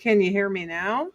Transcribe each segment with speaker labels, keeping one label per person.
Speaker 1: Can you hear me now?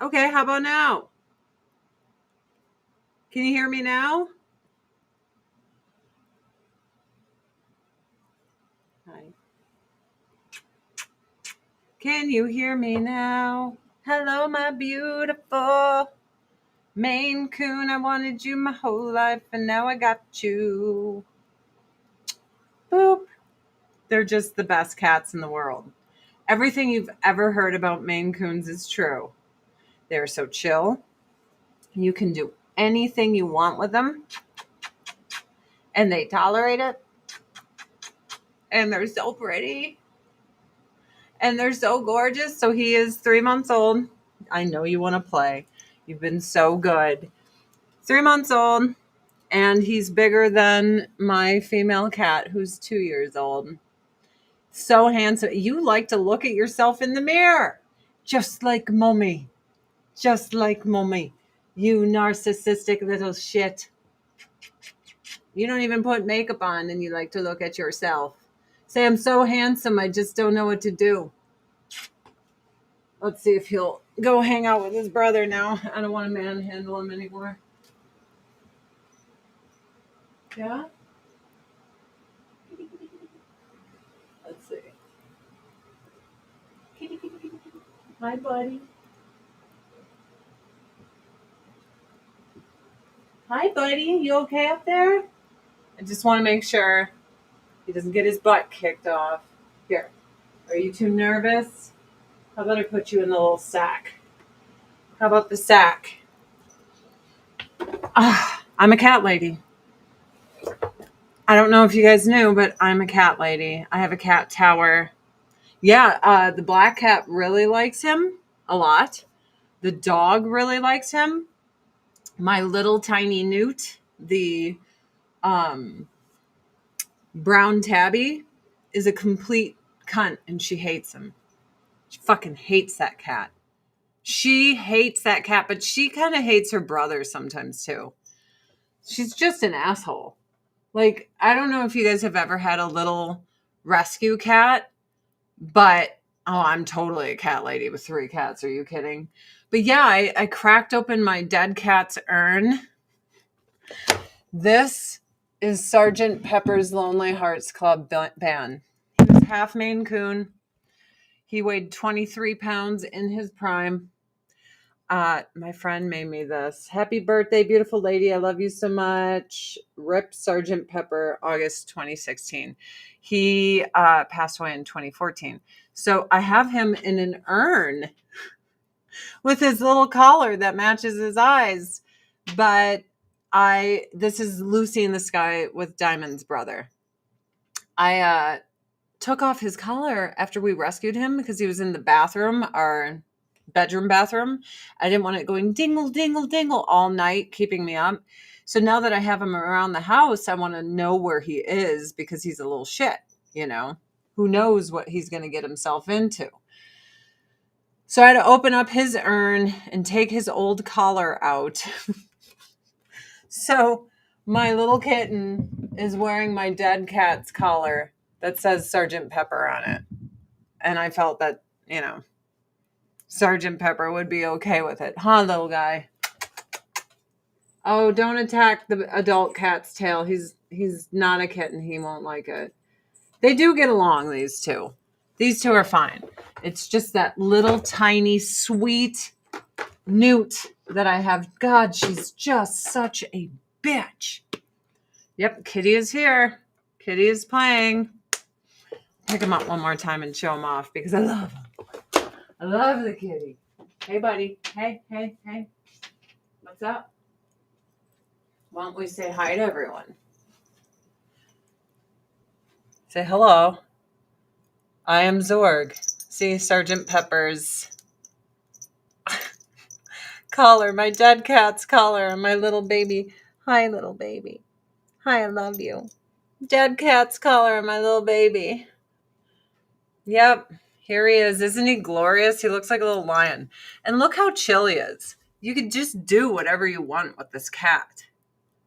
Speaker 1: Okay, how about now? Can you hear me now? Hi. Can you hear me now? Hello, my beautiful Maine Coon. I wanted you my whole life, and now I got you. Boop. They're just the best cats in the world. Everything you've ever heard about Maine Coons is true. They're so chill. You can do anything you want with them, and they tolerate it. And they're so pretty. And they're so gorgeous. So he is 3 months old. I know you want to play. You've been so good. 3 months old. And he's bigger than my female cat, who's 2 years old. So handsome. You like to look at yourself in the mirror. Just like mommy. Just like mommy. You narcissistic little shit. You don't even put makeup on and you like to look at yourself. Say, I'm so handsome, I just don't know what to do. Let's see if he'll go hang out with his brother now. I don't want to manhandle him anymore. Yeah? Let's see. Hi, buddy. Hi, buddy. You okay up there? I just want to make sure he doesn't get his butt kicked off. Here. Are you too nervous? How about I put you in the little sack? How about the sack? I'm a cat lady. I don't know if you guys knew, but I'm a cat lady. I have a cat tower. Yeah, the black cat really likes him a lot. The dog really likes him. My little tiny newt, the um, brown tabby, is a complete cunt and she hates him. She fucking hates that cat. She hates that cat, but she kind of hates her brother sometimes too. She's just an asshole. Like, I don't know if you guys have ever had a little rescue cat, but oh, I'm totally a cat lady with 3 cats. Are you kidding? But yeah, I cracked open my dead cat's urn. This is Sergeant Pepper's Lonely Hearts Club Band. He was half Maine Coon. He weighed 23 pounds in his prime. My friend made me this. Happy birthday, beautiful lady. I love you so much. Rip Sergeant Pepper, August 2016. He passed away in 2014. So I have him in an urn with his little collar that matches his eyes. But this is Lucy in the Sky with Diamond's brother. I took off his collar after we rescued him because he was in the bathroom, our bedroom bathroom. I didn't want it going dingle, dingle, dingle all night, keeping me up. So now that I have him around the house, I want to know where he is because he's a little shit, you know? Who knows what he's going to get himself into? So I had to open up his urn and take his old collar out. So my little kitten is wearing my dead cat's collar that says Sergeant Pepper on it. And I felt that, Sergeant Pepper would be okay with it. Huh, little guy? Oh, don't attack the adult cat's tail. He's not a kitten. He won't like it. They do get along, these two. These two are fine. It's just that little tiny sweet newt that I have. God, she's just such a bitch. Yep, Kitty is here. Kitty is playing. Pick him up one more time and show him off because I love him. I love the kitty. Hey, buddy. Hey. What's up? Why don't we say hi to everyone? Say hello. I am Zorg. See, Sergeant Pepper's collar, my dead cat's collar, and my little baby. Hi, little baby. Hi, I love you. Dead cat's collar and my little baby. Yep, here he is. Isn't he glorious? He looks like a little lion. And look how chill he is. You could just do whatever you want with this cat.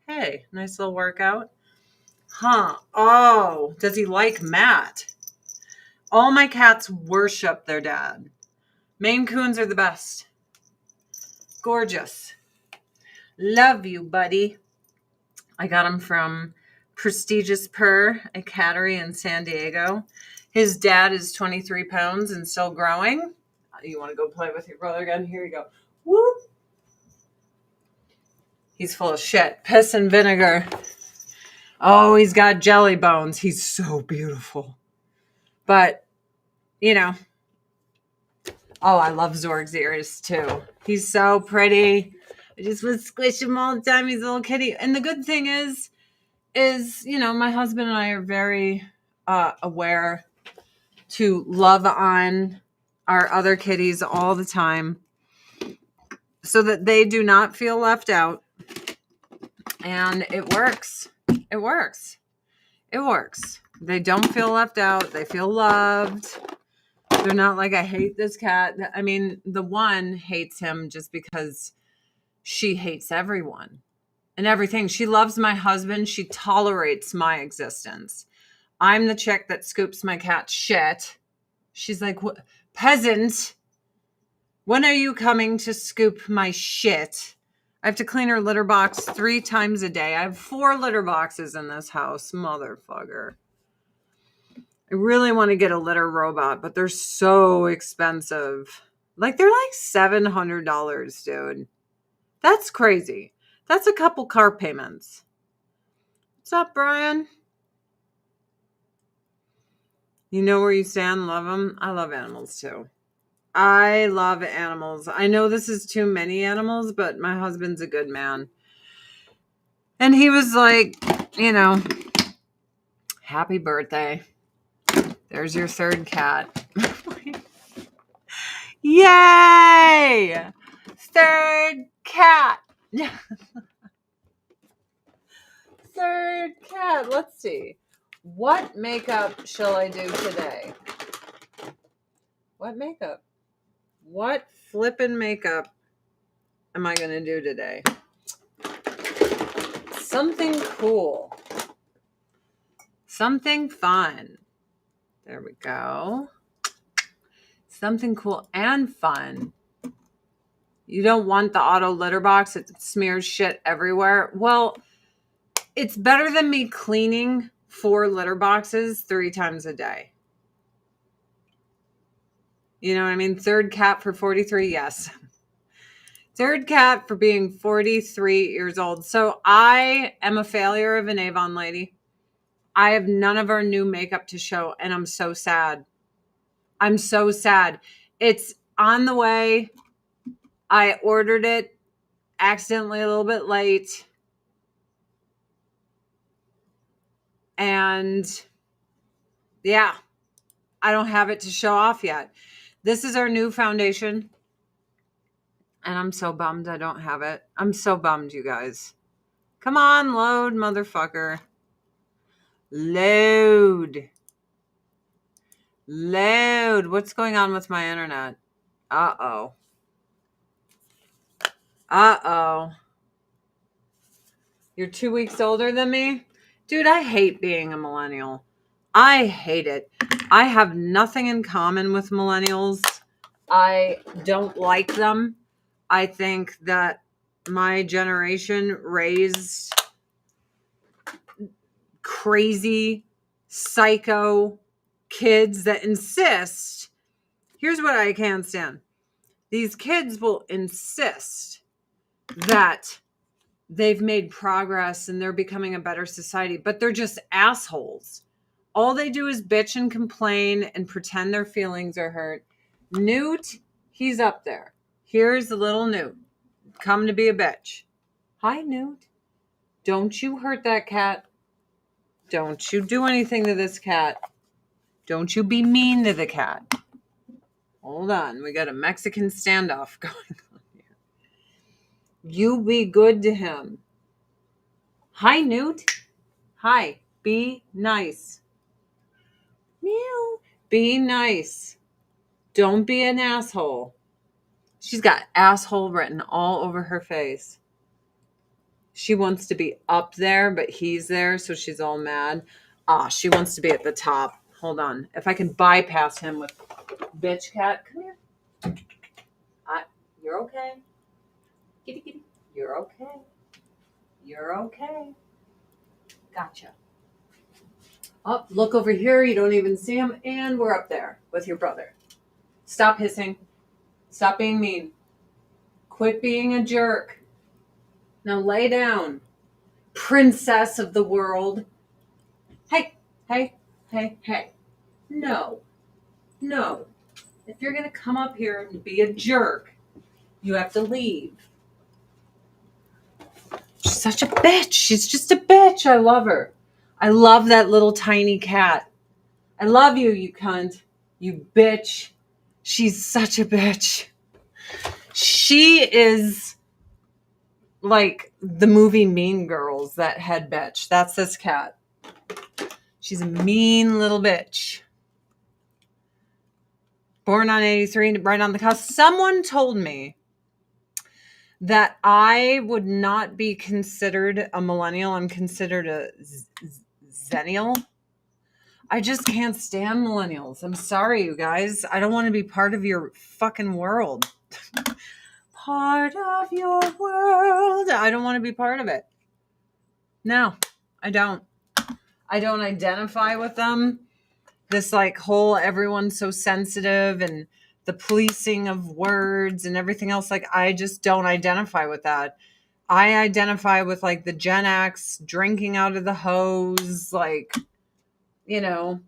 Speaker 1: Hey, nice little workout. Huh. Oh, does he like Matt? All my cats worship their dad. Maine Coons are the best. Gorgeous. Love you, buddy. I got him from Prestigious Purr, a cattery in San Diego. His dad is 23 pounds and still growing. You want to go play with your brother again? Here you go. Whoop. He's full of shit. Piss and vinegar. Oh, he's got jelly bones. He's so beautiful. But, you know. Oh, I love Zorg's ears too. He's so pretty. I just would squish him all the time. He's a little kitty. And the good thing is, you know, my husband and I are very aware to love on our other kitties all the time so that they do not feel left out. And it works. It works. It works. They don't feel left out. They feel loved. They're not like, I hate this cat. I mean, the one hates him just because she hates everyone and everything. She loves my husband. She tolerates my existence. I'm the chick that scoops my cat's shit. She's like, peasant, when are you coming to scoop my shit? I have to clean her litter box 3 times a day. I have 4 litter boxes in this house, motherfucker. I really want to get a litter robot, but they're so expensive. Like, they're like $700, dude. That's crazy. That's a couple car payments. What's up, Brian? You know where you stand, love them. I love animals too. I love animals. I know this is too many animals, but my husband's a good man. And he was like, you know, happy birthday. There's your 3rd cat. Yay! 3rd cat. 3rd cat. Let's see. What makeup shall I do today? What makeup? What flippin' makeup am I going to do today? Something cool. Something fun. There we go. Something cool and fun. You don't want the auto litter box. It smears shit everywhere. Well, it's better than me cleaning 4 litter boxes 3 times a day. You know what I mean? 3rd cat for 43. Yes. 3rd cat for being 43 years old. So I am a failure of an Avon lady. I have none of our new makeup to show, and I'm so sad. I'm so sad. It's on the way. I ordered it accidentally a little bit late. And yeah, I don't have it to show off yet. This is our new foundation. And I'm so bummed I don't have it. I'm so bummed, you guys. Come on, load, motherfucker. Load. Load. What's going on with my internet? Uh-oh. Uh-oh. You're 2 weeks older than me? Dude, I hate being a millennial. I hate it. I have nothing in common with millennials. I don't like them. I think that my generation raised crazy, psycho kids that insist. Here's what I can't stand. These kids will insist that they've made progress and they're becoming a better society, but they're just assholes. All they do is bitch and complain and pretend their feelings are hurt. Newt, he's up there. Here's the little Newt. Come to be a bitch. Hi, Newt. Don't you hurt that cat. Don't you do anything to this cat. Don't you be mean to the cat. Hold on. We got a Mexican standoff going on here. You be good to him. Hi, Newt. Hi. Be nice. Meow. Be nice. Don't be an asshole. She's got asshole written all over her face. She wants to be up there, but he's there, so she's all mad. She wants to be at the top. Hold on. If I can bypass him with bitch cat. Come here. You're okay. Kitty, kitty. You're okay. You're okay. Gotcha. Oh, look over here. You don't even see him. And we're up there with your brother. Stop hissing. Stop being mean. Quit being a jerk. Now lay down. Princess of the world. Hey, hey, hey, hey. No. No. If you're going to come up here and be a jerk, you have to leave. She's such a bitch. She's just a bitch. I love her. I love that little tiny cat. I love you, you cunt. You bitch. She's such a bitch. She is like the movie Mean Girls, that head bitch. That's this cat. She's a mean little bitch. Born on 83, right on the cusp. Someone told me that I would not be considered a millennial. I'm considered a zennial. I just can't stand millennials. I'm sorry, you guys. I don't want to be part of your fucking world. Part of your world. I don't want to be part of it. No, I don't. I don't identify with them. This like whole everyone's so sensitive and the policing of words and everything else. Like, I just don't identify with that. I identify with like the Gen X drinking out of the hose, like, you know,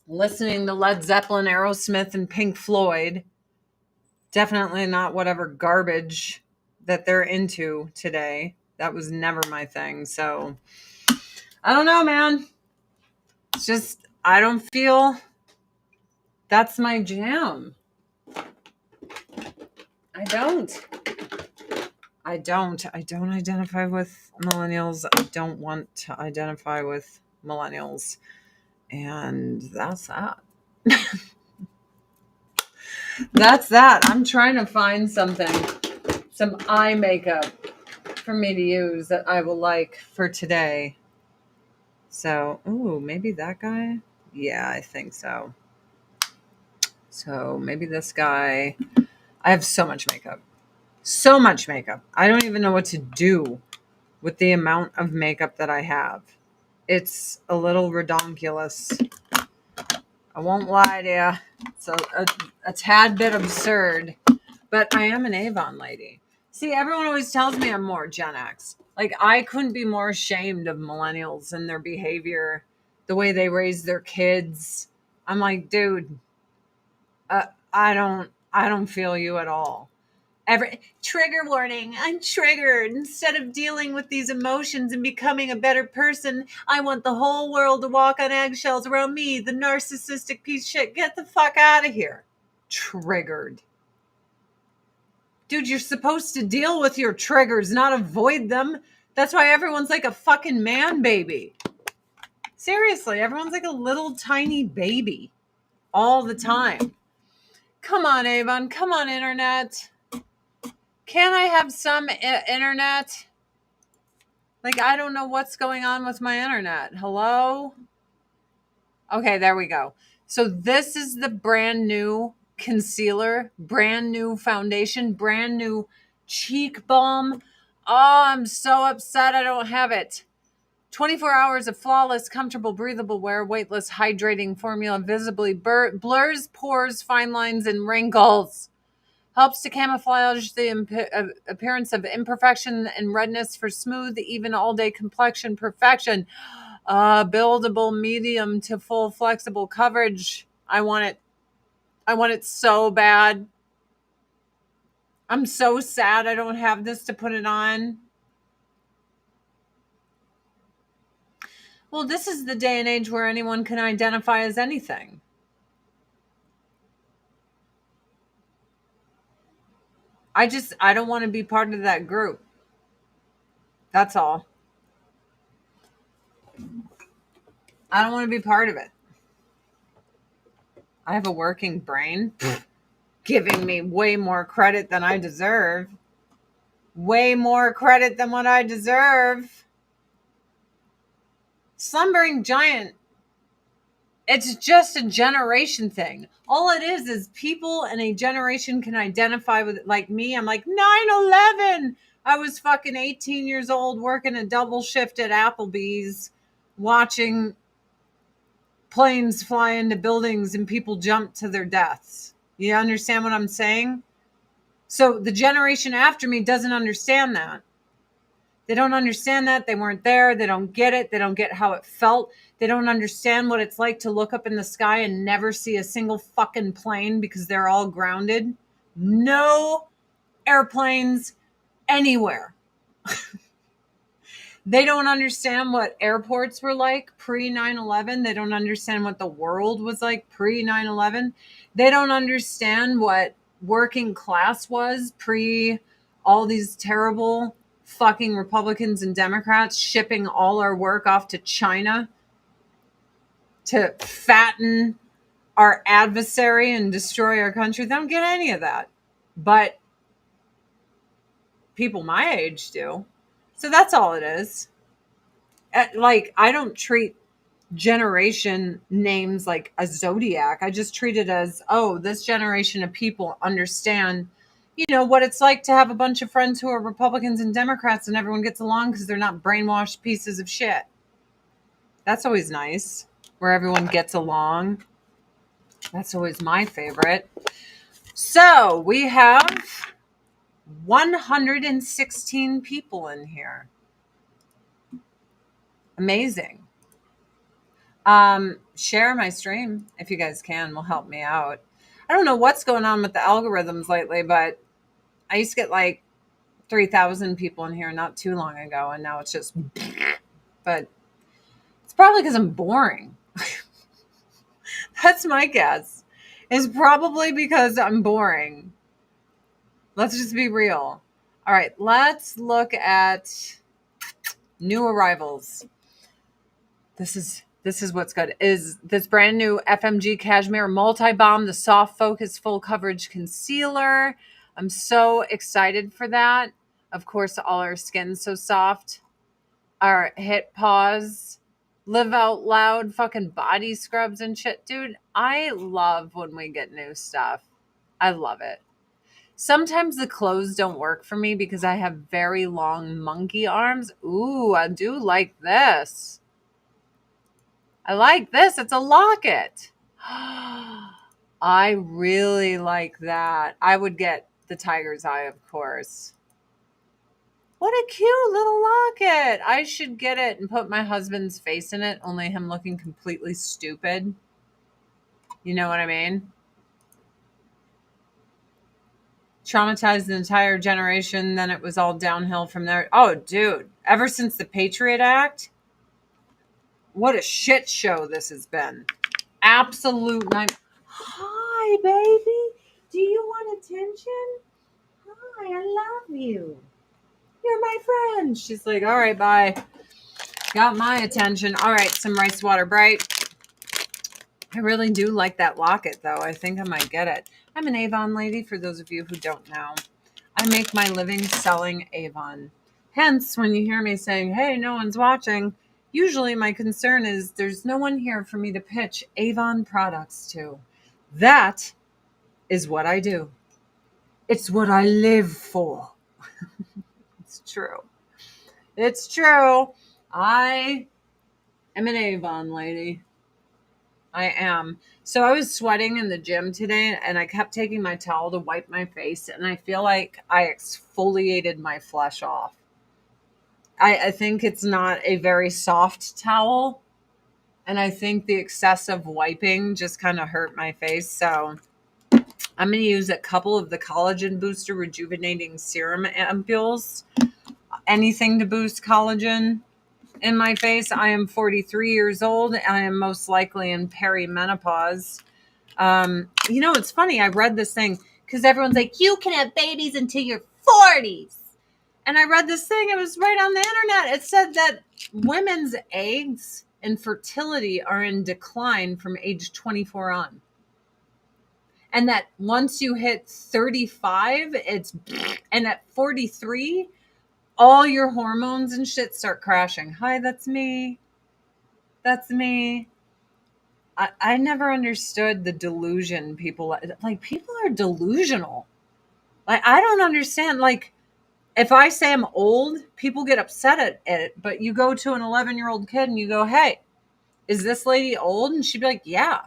Speaker 1: listening to Led Zeppelin, Aerosmith, and Pink Floyd. Definitely not whatever garbage that they're into today. That was never my thing. So I don't know, man. It's just, I don't feel that's my jam. I don't identify with millennials. I don't want to identify with millennials. And that's that. That's that. I'm trying to find something, some eye makeup for me to use that I will like for today. So, maybe that guy? Yeah, I think so. So maybe this guy. I have so much makeup. So much makeup. I don't even know what to do with the amount of makeup that I have. It's a little redonkulous. I won't lie to you. It's a tad bit absurd. But I am an Avon lady. See, everyone always tells me I'm more Gen X. Like, I couldn't be more ashamed of millennials and their behavior, the way they raise their kids. I'm like, dude, I don't feel you at all. Trigger warning. I'm triggered. Instead of dealing with these emotions and becoming a better person, I want the whole world to walk on eggshells around me, the narcissistic piece of shit. Get the fuck out of here. Triggered. Dude, you're supposed to deal with your triggers, not avoid them. That's why everyone's like a fucking man baby. Seriously, everyone's like a little tiny baby all the time. Come on, Avon. Come on, internet. Can I have some internet? Like, I don't know what's going on with my internet. Hello? Okay, there we go. So this is the brand new concealer, brand new foundation, brand new cheek balm. Oh, I'm so upset I don't have it. 24 hours of flawless, comfortable, breathable wear, weightless, hydrating formula visibly blurs pores, fine lines, and wrinkles. Helps to camouflage the appearance of imperfection and redness for smooth, even all-day complexion perfection. Buildable medium to full flexible coverage. I want it. I want it so bad. I'm so sad I don't have this to put it on. Well, this is the day and age where anyone can identify as anything. I don't want to be part of that group. That's all. I don't want to be part of it. I have a working brain giving me way more credit than I deserve. Way more credit than what I deserve. Slumbering giant. It's just a generation thing. All it is people in a generation can identify with it. Like me, I'm like 9/11. I was fucking 18 years old working a double shift at Applebee's, watching planes fly into buildings and people jump to their deaths. You understand what I'm saying? So the generation after me doesn't understand that. They don't understand that. They weren't there. They don't get it. They don't get how it felt. They don't understand what it's like to look up in the sky and never see a single fucking plane because they're all grounded. No airplanes anywhere. They don't understand what airports were like pre 9/11. They don't understand what the world was like pre 9/11. They don't understand what working class was pre all these terrible fucking Republicans and Democrats shipping all our work off to China to fatten our adversary and destroy our country. They don't get any of that. But people my age do. So that's all it is. Like, I don't treat generation names like a zodiac. I just treat it as, oh, this generation of people understand, what it's like to have a bunch of friends who are Republicans and Democrats and everyone gets along because they're not brainwashed pieces of shit. That's always nice, where everyone gets along. That's always my favorite. So we have 116 people in here. Amazing. Share my stream if you guys can. Will help me out. I don't know what's going on with the algorithms lately, but I used to get like 3,000 people in here not too long ago, and now it's just. But it's probably because I'm boring. That's my guess. It's probably because I'm boring. Let's just be real. All right, let's look at new arrivals. This is what's good. Is this brand new FMG Cashmere Multi-Balm, the soft focus full coverage concealer. I'm so excited for that. Of course, all our skin's so soft. Our hit pause, live out loud, fucking body scrubs and shit. Dude, I love when we get new stuff. I love it. Sometimes the clothes don't work for me because I have very long monkey arms. Ooh, I do like this. I like this. It's a locket. I really like that. I would get the tiger's eye, of course. What a cute little locket. I should get it and put my husband's face in it, only him looking completely stupid. You know what I mean? Traumatized the entire generation. Then it was all downhill from there. Oh, dude. Ever since the Patriot Act, what a shit show this has been. Absolute nightmare. Hi, baby. Do you want attention? Hi, I love you. You're my friend. She's like, all right, bye. Got my attention. All right, some Rice Water Bright. I really do like that locket, though. I think I might get it. I'm an Avon lady, for those of you who don't know. I make my living selling Avon. Hence, when you hear me saying, hey, no one's watching, usually my concern is there's no one here for me to pitch Avon products to. That is what I do. It's what I live for. It's true. It's true. I am an Avon lady. I am. So I was sweating in the gym today and I kept taking my towel to wipe my face and I feel like I exfoliated my flesh off. I think it's not a very soft towel. And I think the excessive wiping just kind of hurt my face. So I'm going to use a couple of the collagen booster rejuvenating serum ampules. Anything to boost collagen in my face. I am 43 years old. I am most likely in perimenopause. It's funny. I read this thing because everyone's like, you can have babies until your 40s. And I read this thing. It was right on the internet. It said that women's eggs and fertility are in decline from age 24 on. And that once you hit 35, and at 43, all your hormones and shit start crashing. Hi, that's me. That's me. I never understood the delusion people like. People are delusional. Like, I don't understand. Like, if I say I'm old, people get upset at it. But you go to an 11-year-old kid and you go, hey, is this lady old? And she'd be like, yeah.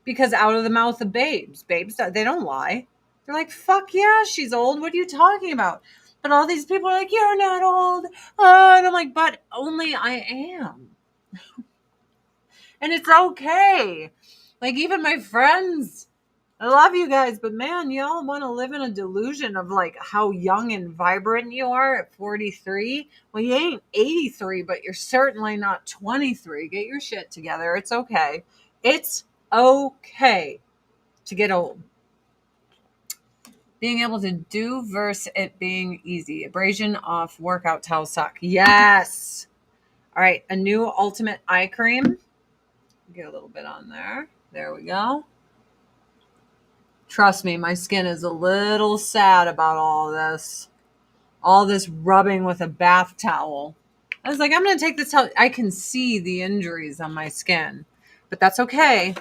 Speaker 1: Because out of the mouth of babes, they don't lie. They're like, fuck yeah, she's old. What are you talking about? But all these people are like, you're not old. And I'm like, but only I am. And it's okay. Like, even my friends, I love you guys, but man, y'all want to live in a delusion of like how young and vibrant you are at 43. Well, you ain't 83, but you're certainly not 23. Get your shit together. It's okay. It's okay to get old. Being able to do versus it being easy. Abrasion off workout towel sock. Yes. All right. A new ultimate eye cream. Get a little bit on there. There we go. Trust me, my skin is a little sad about all this. All this rubbing with a bath towel. I was like, I'm going to take this towel. I can see the injuries on my skin, but that's okay.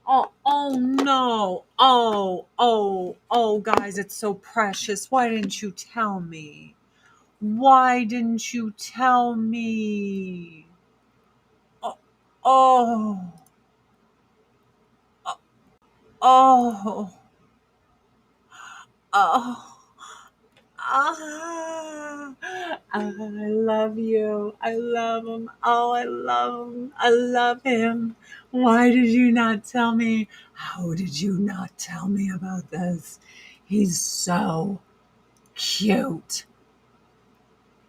Speaker 1: Oh no. Oh, guys, it's so precious. Why didn't you tell me? Why didn't you tell me? Oh, oh, oh, oh. Ah, I love you. I love him. Oh, I love him. I love him. Why did you not tell me? How did you not tell me about this? He's so cute.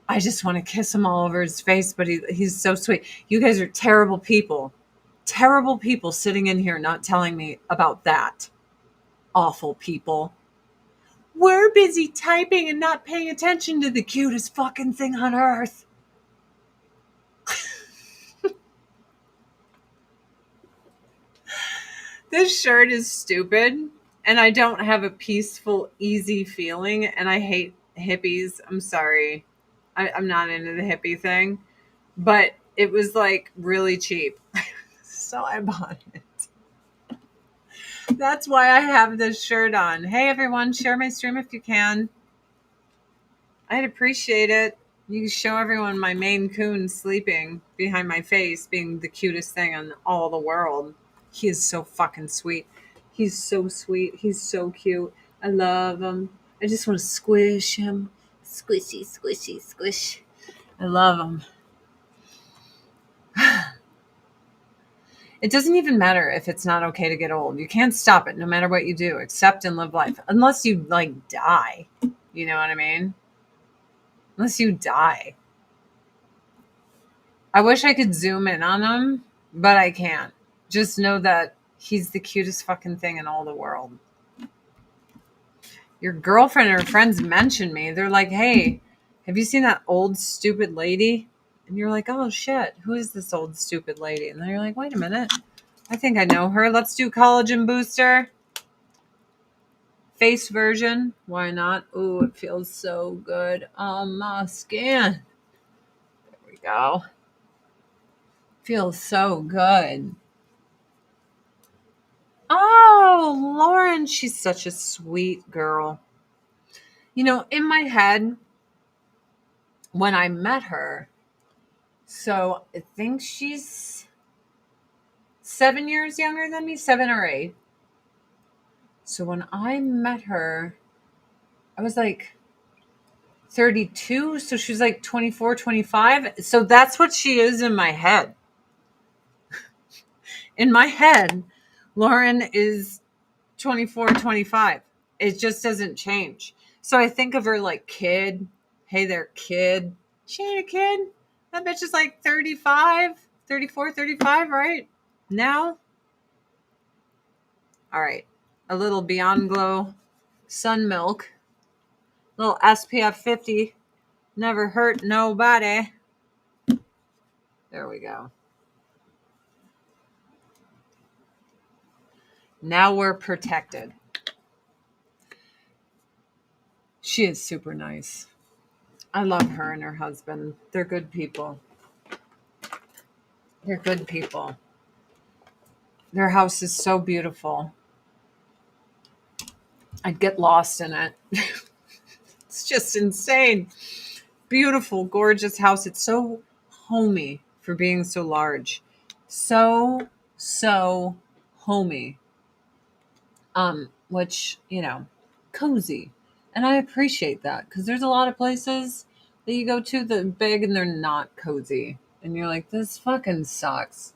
Speaker 1: I just want to kiss him all over his face, but he's so sweet. You guys are terrible people. Terrible people sitting in here not telling me about that. Awful people. We're busy typing and not paying attention to the cutest fucking thing on earth. This shirt is stupid, and I don't have a peaceful, easy feeling, and I hate hippies. I'm sorry. I'm not into the hippie thing, but it was like really cheap. So I bought it. That's why I have this shirt on. Hey, everyone, share my stream if you can. I'd appreciate it. You can show everyone my Maine Coon sleeping behind my face, being the cutest thing in all the world. He is so fucking sweet. He's so sweet. He's so cute. I love him. I just want to squish him. Squishy, squishy, squish. I love him. It doesn't even matter if it's not okay to get old. You can't stop it no matter what you do. Accept and live life. Unless you, like, die. You know what I mean? Unless you die. I wish I could zoom in on him, but I can't. Just know that he's the cutest fucking thing in all the world. Your girlfriend or friends mention me. They're like, hey, have you seen that old stupid lady? And you're like, oh shit, who is this old stupid lady? And then you're like, wait a minute. I think I know her. Let's do collagen booster. Face version. Why not? Ooh, it feels so good on my skin. There we go. Feels so good. Oh, Lauren, she's such a sweet girl. You know, in my head, when I met her, so I think she's 7 years younger than me, 7 or 8. So when I met her, I was like 32. So she was like 24, 25. So that's what she is in my head. In my head, Lauren is 24, 25. It just doesn't change. So I think of her like kid. Hey there, kid. She ain't a kid. That bitch is like 35, 34, 35, right? Now? All right. A little Beyond Glow Sun Milk. Little SPF 50. Never hurt nobody. There we go. Now we're protected. She is super nice. I love her and her husband. They're good people. They're good people. Their house is so beautiful. I'd get lost in it. It's just insane. Beautiful, gorgeous house. It's so homey for being so large. So homey. Which, cozy. And I appreciate that because there's a lot of places that you go to that are big and they're not cozy. And you're like, this fucking sucks.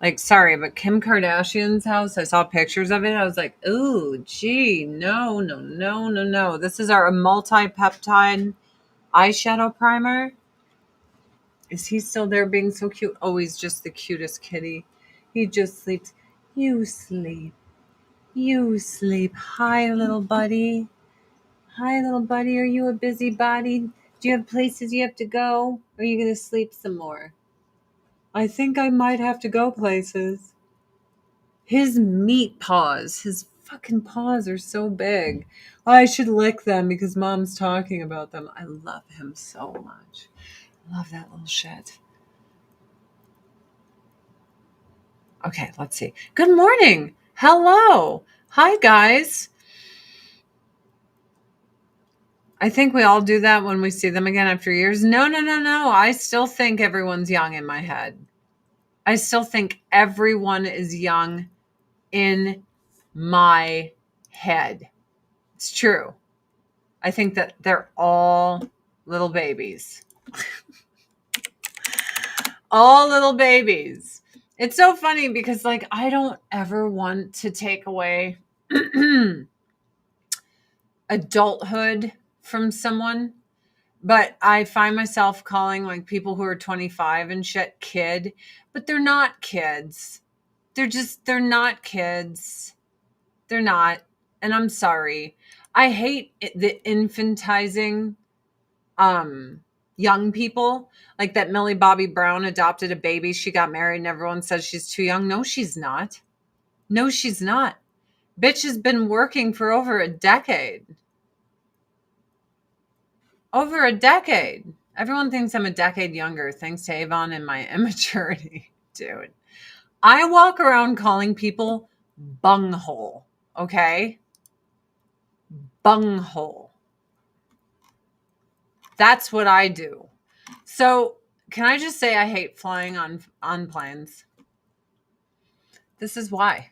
Speaker 1: Like, sorry, but Kim Kardashian's house, I saw pictures of it. I was like, ooh, gee, no. This is our multi-peptide eyeshadow primer. Is he still there being so cute? Oh, he's just the cutest kitty. He just sleeps. You sleep. You sleep. Hi, little buddy. Hi, little buddy. Are you a busybody? Do you have places you have to go? Or are you going to sleep some more? I think I might have to go places. His meat paws, his fucking paws are so big. I should lick them because mom's talking about them. I love him so much. I love that little shit. Okay, let's see. Good morning. Hello. Hi, guys. I think we all do that when we see them again after years. No. I still think everyone's young in my head. I still think everyone is young in my head. It's true. I think that they're all little babies. All little babies. It's so funny because, like, I don't ever want to take away adulthood from someone, but I find myself calling like people who are 25 and shit kid, but they're not kids. They're not kids. They're not. And I'm sorry. I hate the infantizing young people. Like that Millie Bobby Brown adopted a baby. She got married and everyone says she's too young. No, she's not. No, she's not. Bitch has been working for over a decade. Over a decade. Everyone thinks I'm a decade younger thanks to Avon and my immaturity. Dude. I walk around calling people bunghole. Okay? Bunghole. That's what I do. So, can I just say I hate flying on planes? This is why.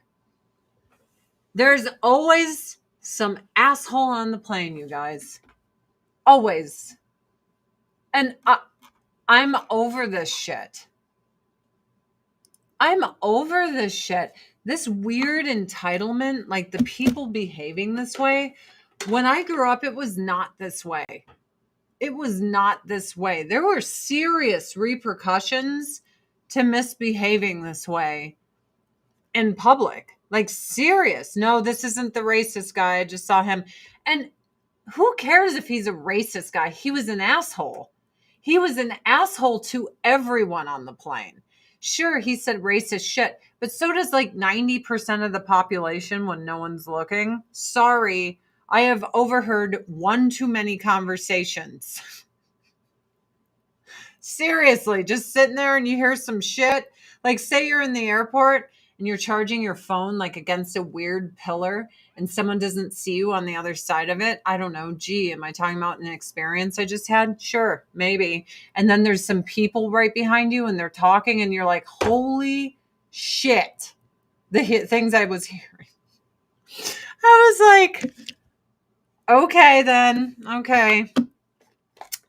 Speaker 1: There's always some asshole on the plane, you guys. Always. And I'm over this shit. I'm over this shit. This weird entitlement, like the people behaving this way. When I grew up, it was not this way. It was not this way. There were serious repercussions to misbehaving this way in public. Like serious. No, this isn't the racist guy. I just saw him. And who cares if he's a racist guy? He was an asshole. He was an asshole to everyone on the plane. Sure, he said racist shit, but so does like 90% of the population when no one's looking. Sorry, I have overheard one too many conversations. Seriously, just sitting there and you hear some shit. Like say you're in the airport and you're charging your phone like against a weird pillar and someone doesn't see you on the other side of it. I don't know. Gee, am I talking about an experience I just had? Sure, maybe. And then there's some people right behind you and they're talking and you're like, holy shit. The things I was hearing. I was like, okay, then. Okay.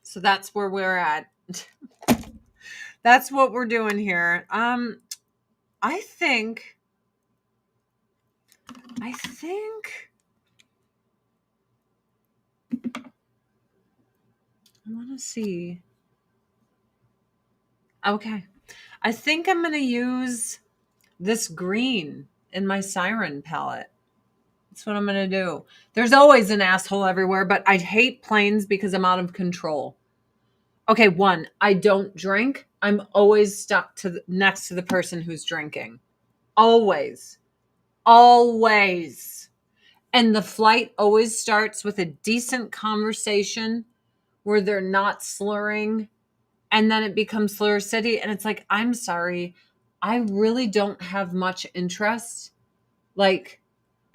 Speaker 1: So that's where we're at. That's what we're doing here. I think I want to see. Okay. I think I'm going to use this green in my siren palette. That's what I'm going to do. There's always an asshole everywhere, but I hate planes because I'm out of control. Okay, one, I don't drink. I'm always stuck next to the person who's drinking. Always. Always. And the flight always starts with a decent conversation where they're not slurring, and then it becomes Slur City, and it's like, I'm sorry, I really don't have much interest like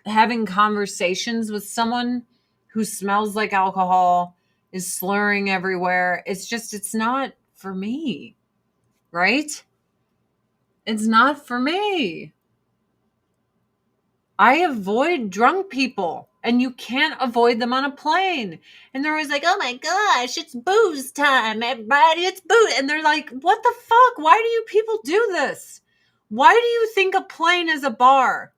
Speaker 1: having conversations with someone who smells like alcohol, is slurring everywhere. It's not for me, right? It's not for me. I avoid drunk people, and you can't avoid them on a plane. And they're always like, oh my gosh, it's booze time, everybody, it's booze. And they're like, what the fuck? Why do you people do this? Why do you think a plane is a bar?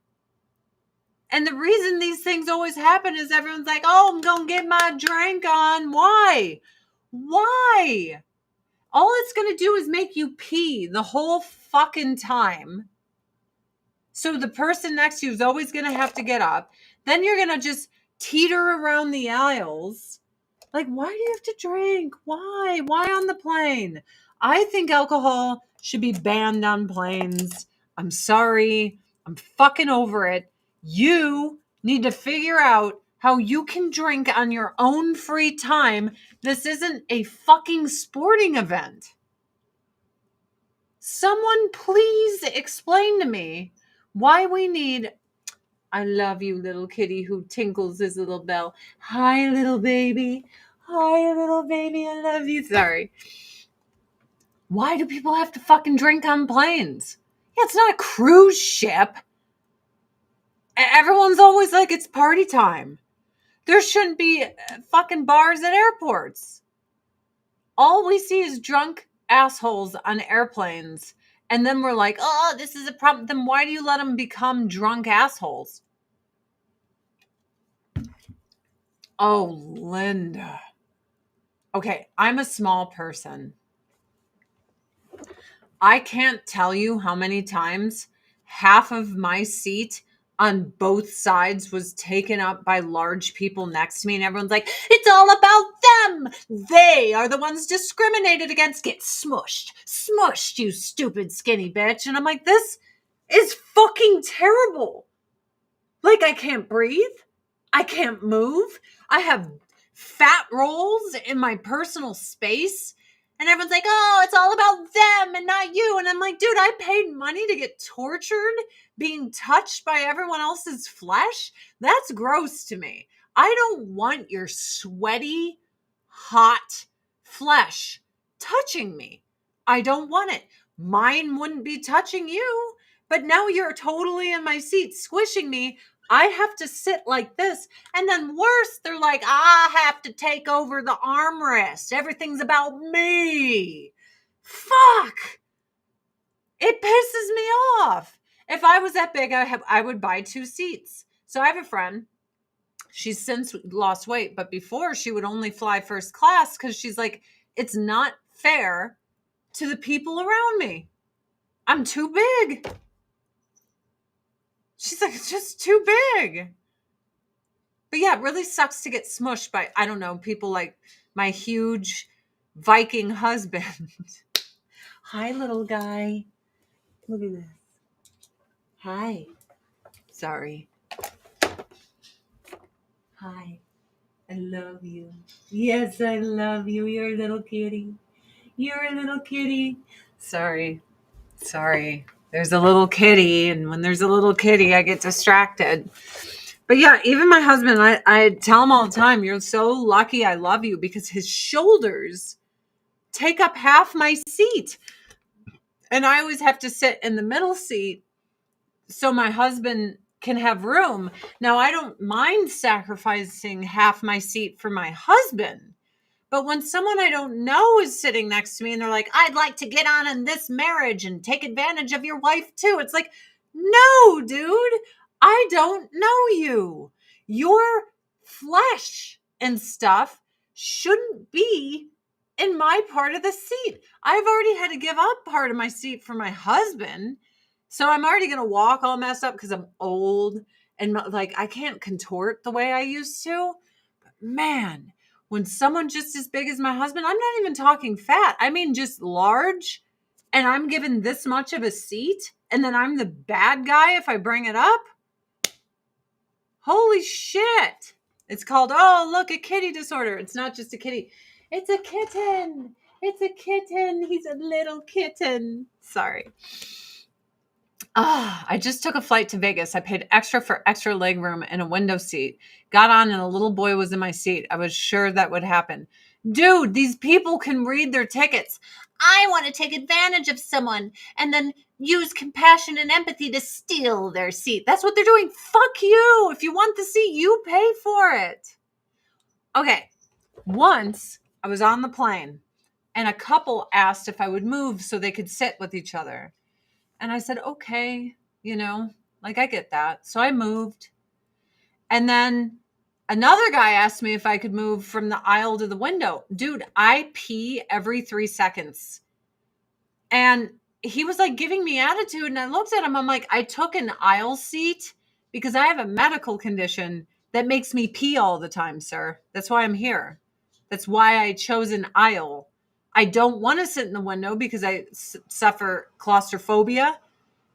Speaker 1: And the reason these things always happen is everyone's like, oh, I'm going to get my drink on. Why? Why? All it's going to do is make you pee the whole fucking time. So the person next to you is always going to have to get up. Then you're going to just teeter around the aisles. Like, why do you have to drink? Why? Why on the plane? I think alcohol should be banned on planes. I'm sorry. I'm fucking over it. You need to figure out how you can drink on your own free time. This isn't a fucking sporting event. Someone please explain to me why we need. I love you, little kitty who tinkles his little bell. Hi, little baby. Hi, little baby. I love you. Sorry. Why do people have to fucking drink on planes? Yeah, it's not a cruise ship. Everyone's always like, it's party time. There shouldn't be fucking bars at airports. All we see is drunk assholes on airplanes. And then we're like, oh, this is a problem. Then why do you let them become drunk assholes? Oh, Linda. Okay, I'm a small person. I can't tell you how many times half of my seat on both sides was taken up by large people next to me, and everyone's like, it's all about them. They are the ones discriminated against. Get smushed. Smushed, you stupid skinny bitch. And I'm like, this is fucking terrible. Like, I can't breathe. I can't move. I have fat rolls in my personal space. And everyone's like, oh, it's all about them and not you. And I'm like, dude, I paid money to get tortured being touched by everyone else's flesh. That's gross to me. I don't want your sweaty, hot flesh touching me. I don't want it. Mine wouldn't be touching you, but now you're totally in my seat squishing me. I have to sit like this. And then worse, they're like, I have to take over the armrest. Everything's about me. Fuck. It pisses me off. If I was that big, I would buy 2 seats. So I have a friend. She's since lost weight, but before she would only fly first class because she's like, it's not fair to the people around me. I'm too big. She's like, it's just too big. But yeah, it really sucks to get smushed by, I don't know, people like my huge Viking husband. Hi, little guy. Look at this. Hi. Sorry. Hi. I love you. Yes, I love you. You're a little kitty. You're a little kitty. Sorry. There's a little kitty, and when there's a little kitty, I get distracted. But yeah, even my husband, I tell him all the time, you're so lucky I love you, because his shoulders take up half my seat. And I always have to sit in the middle seat so my husband can have room. Now, I don't mind sacrificing half my seat for my husband. But when someone I don't know is sitting next to me and they're like, I'd like to get on in this marriage and take advantage of your wife too. It's like, no, dude, I don't know you. Your flesh and stuff shouldn't be in my part of the seat. I've already had to give up part of my seat for my husband. So I'm already going to walk all messed up because I'm old and like I can't contort the way I used to. But man, when someone just as big as my husband, I'm not even talking fat. I mean, just large. And I'm given this much of a seat. And then I'm the bad guy if I bring it up. Holy shit. It's called, oh, look, a kitty disorder. It's not just a kitty. It's a kitten. It's a kitten. He's a little kitten. Sorry. I just took a flight to Vegas. I paid extra for extra leg room and a window seat. Got on and a little boy was in my seat. I was sure that would happen. Dude, these people can read their tickets. I want to take advantage of someone and then use compassion and empathy to steal their seat. That's what they're doing. Fuck you. If you want the seat, you pay for it. Okay. Once I was on the plane and a couple asked if I would move so they could sit with each other. And I said, okay, like I get that. So I moved. And then another guy asked me if I could move from the aisle to the window. Dude, I pee every 3 seconds. And he was like giving me attitude. And I looked at him. I'm like, I took an aisle seat because I have a medical condition that makes me pee all the time, sir. That's why I'm here. That's why I chose an aisle. I don't want to sit in the window because I suffer claustrophobia.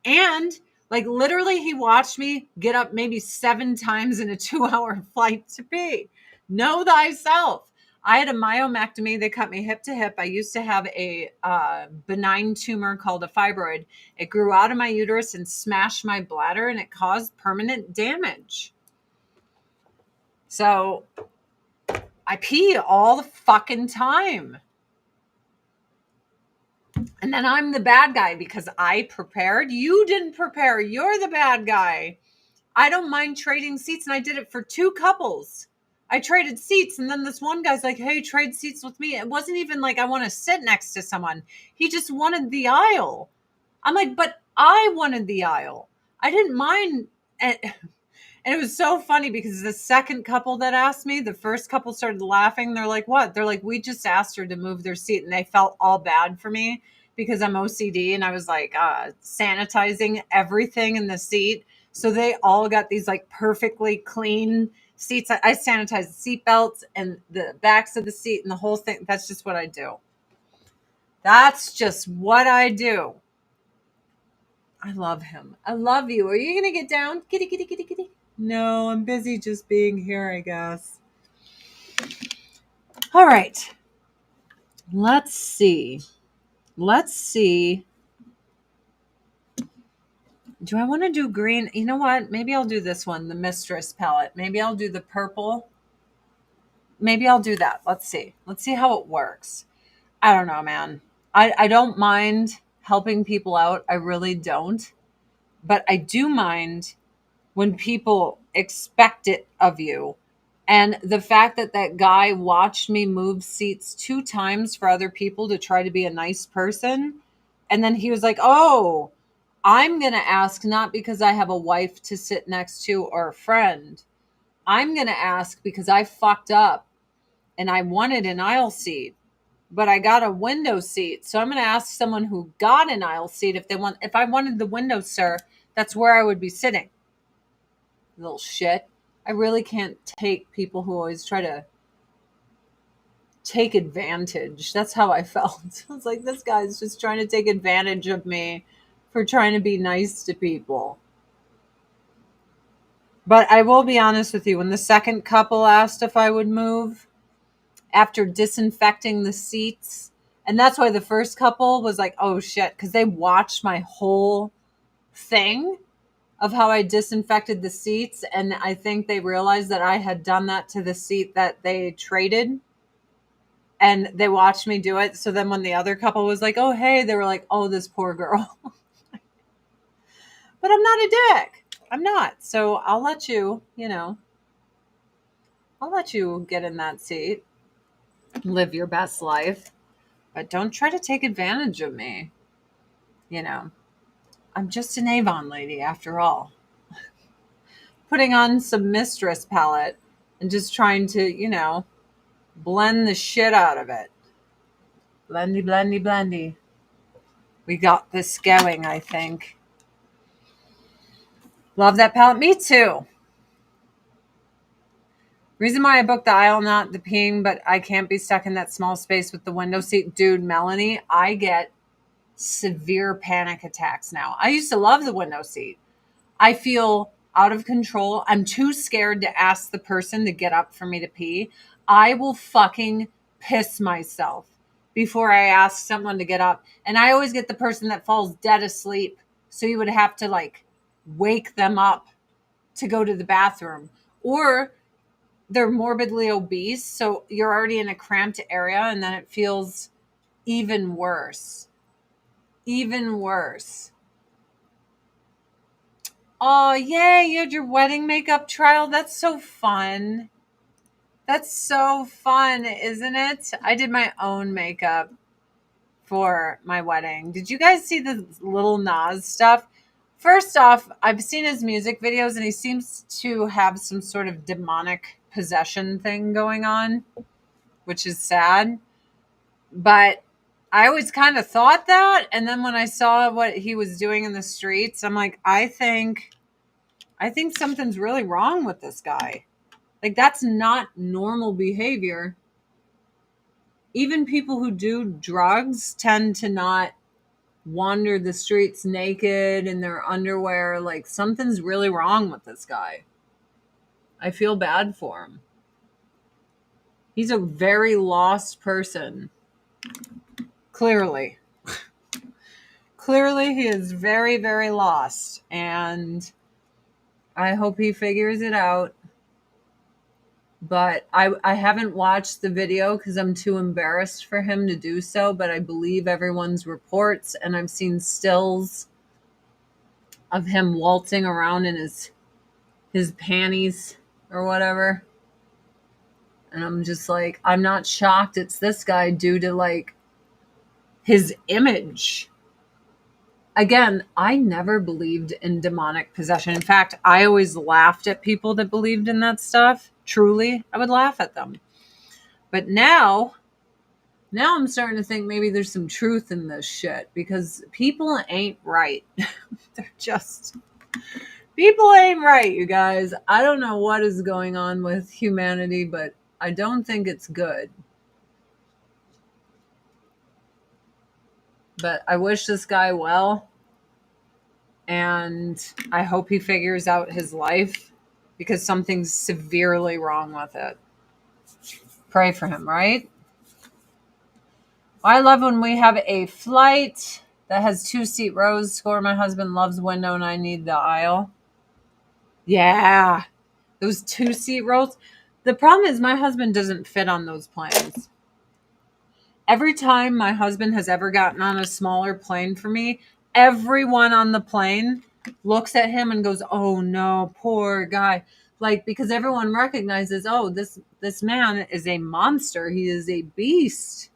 Speaker 1: And like literally he watched me get up maybe 7 times in a 2-hour flight to pee. Know thyself. I had a myomectomy. They cut me hip to hip. I used to have a benign tumor called a fibroid. It grew out of my uterus and smashed my bladder and it caused permanent damage. So I pee all the fucking time. And then I'm the bad guy because I prepared. You didn't prepare. You're the bad guy. I don't mind trading seats. And I did it for 2 couples. I traded seats. And then this one guy's like, hey, trade seats with me. It wasn't even like I want to sit next to someone. He just wanted the aisle. I'm like, but I wanted the aisle. I didn't mind. And it was so funny because the second couple that asked me, the first couple started laughing. They're like, what? They're like, we just asked her to move their seat. And they felt all bad for me because I'm OCD. And I was like sanitizing everything in the seat. So they all got these like perfectly clean seats. I sanitize the seat belts and the backs of the seat and the whole thing. That's just what I do. That's just what I do. I love him. I love you. Are you going to get down? Kitty, kitty, kitty, kitty. No, I'm busy just being here, I guess. All right. Let's see. Do I want to do green? You know what? Maybe I'll do this one, the Mistress palette. Maybe I'll do the purple. Maybe I'll do that. Let's see. Let's see how it works. I don't know, man. I don't mind helping people out. I really don't. But I do mind when people expect it of you. And the fact that that guy watched me move seats 2 times for other people to try to be a nice person. And then he was like, oh, I'm going to ask not because I have a wife to sit next to or a friend. I'm going to ask because I fucked up and I wanted an aisle seat, but I got a window seat. So I'm going to ask someone who got an aisle seat if I wanted the window, sir, that's where I would be sitting. Little shit. I really can't take people who always try to take advantage. That's how I felt. I was like, this guy's just trying to take advantage of me for trying to be nice to people. But I will be honest with you, when the second couple asked if I would move after disinfecting the seats, and that's why the first couple was like, oh shit, because they watched my whole thing of how I disinfected the seats. And I think they realized that I had done that to the seat that they traded. And they watched me do it. So then when the other couple was like, oh, hey, they were like, oh, this poor girl. But I'm not a dick. I'm not. So I'll let you, I'll let you get in that seat, live your best life, but don't try to take advantage of me. You know, I'm just an Avon lady after all. Putting on some mistress palette and just trying to, blend the shit out of it. Blendy, blendy, blendy. We got this going, I think. Love that palette. Me too. Reason why I booked the aisle, not the peeing, but I can't be stuck in that small space with the window seat. Dude, Melanie, I get severe panic attacks now. I used to love the window seat. I feel out of control. I'm too scared to ask the person to get up for me to pee. I will fucking piss myself before I ask someone to get up. And I always get the person that falls dead asleep. So you would have to like wake them up to go to the bathroom. Or they're morbidly obese. So you're already in a cramped area and then it feels even worse. Even worse. Oh, yay, you had your wedding makeup trial. That's so fun. That's so fun, isn't it? I did my own makeup for my wedding. Did you guys see the little Nas stuff? First off, I've seen his music videos and he seems to have some sort of demonic possession thing going on, which is sad. But I always kind of thought that. And then when I saw what he was doing in the streets, I'm like, I think something's really wrong with this guy. Like, that's not normal behavior. Even people who do drugs tend to not wander the streets naked in their underwear. Like, something's really wrong with this guy. I feel bad for him. He's a very lost person. Clearly. Clearly, he is very, very lost. And I hope he figures it out. But I haven't watched the video because I'm too embarrassed for him to do so. But I believe everyone's reports. And I've seen stills of him waltzing around in his panties or whatever. And I'm just like, I'm not shocked it's this guy due to like his image. Again, I never believed in demonic possession. In fact, I always laughed at people that believed in that stuff. Truly, I would laugh at them. But now I'm starting to think maybe there's some truth in this shit because people ain't right. People ain't right, you guys. I don't know what is going on with humanity, but I don't think it's good. But I wish this guy well. And I hope he figures out his life because something's severely wrong with it. Pray for him, right? I love when we have a flight that has 2-seat rows. Score, my husband loves window and I need the aisle. Yeah. Those 2-seat rows. The problem is my husband doesn't fit on those planes. Every time my husband has ever gotten on a smaller plane for me, everyone on the plane looks at him and goes, oh no, poor guy. Like, because everyone recognizes, oh, this man is a monster. He is a beast.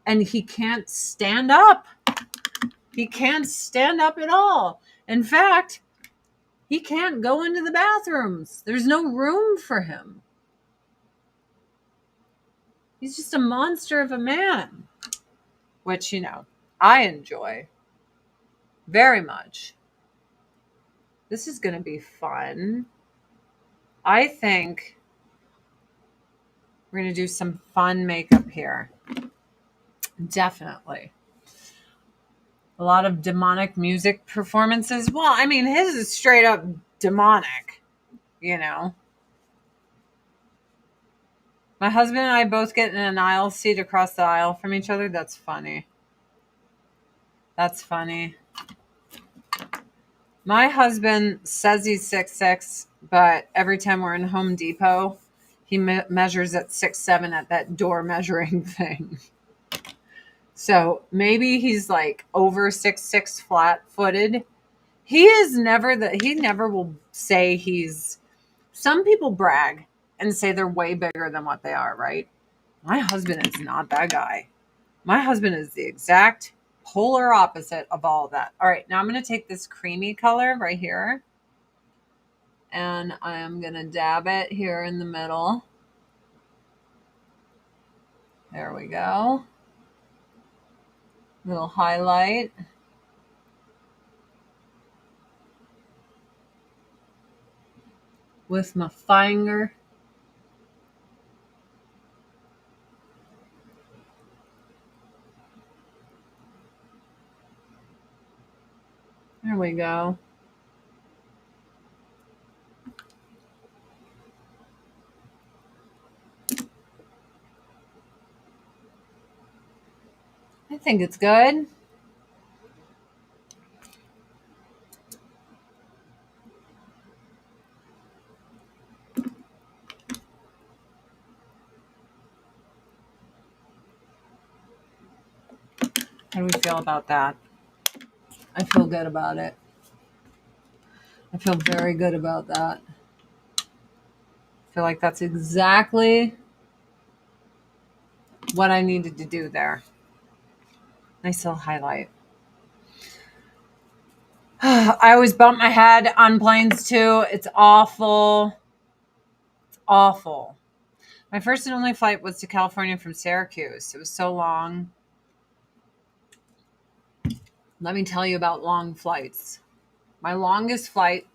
Speaker 1: And he can't stand up. He can't stand up at all. In fact, he can't go into the bathrooms. There's no room for him. He's just a monster of a man. Which, I enjoy very much. This is going to be fun. I think we're going to do some fun makeup here. Definitely. A lot of demonic music performances. Well, I mean, his is straight up demonic, My husband and I both get in an aisle seat across the aisle from each other. That's funny. That's funny. My husband says he's 6'6", but every time we're in Home Depot, he measures at 6'7" at that door measuring thing. So maybe he's like over 6'6" flat-footed. He never will say he's, some people brag and say they're way bigger than what they are, right? My husband is not that guy. My husband is the exact polar opposite of all of that. All right, now I'm going to take this creamy color right here and I am going to dab it here in the middle. There we go. Little highlight. With my finger. There we go. I think it's good. How do we feel about that? I feel good about it. I feel very good about that. I feel like that's exactly what I needed to do there. Nice little highlight. I always bump my head on planes too. It's awful. It's awful. My first and only flight was to California from Syracuse. It was so long. Let me tell you about long flights. My longest flight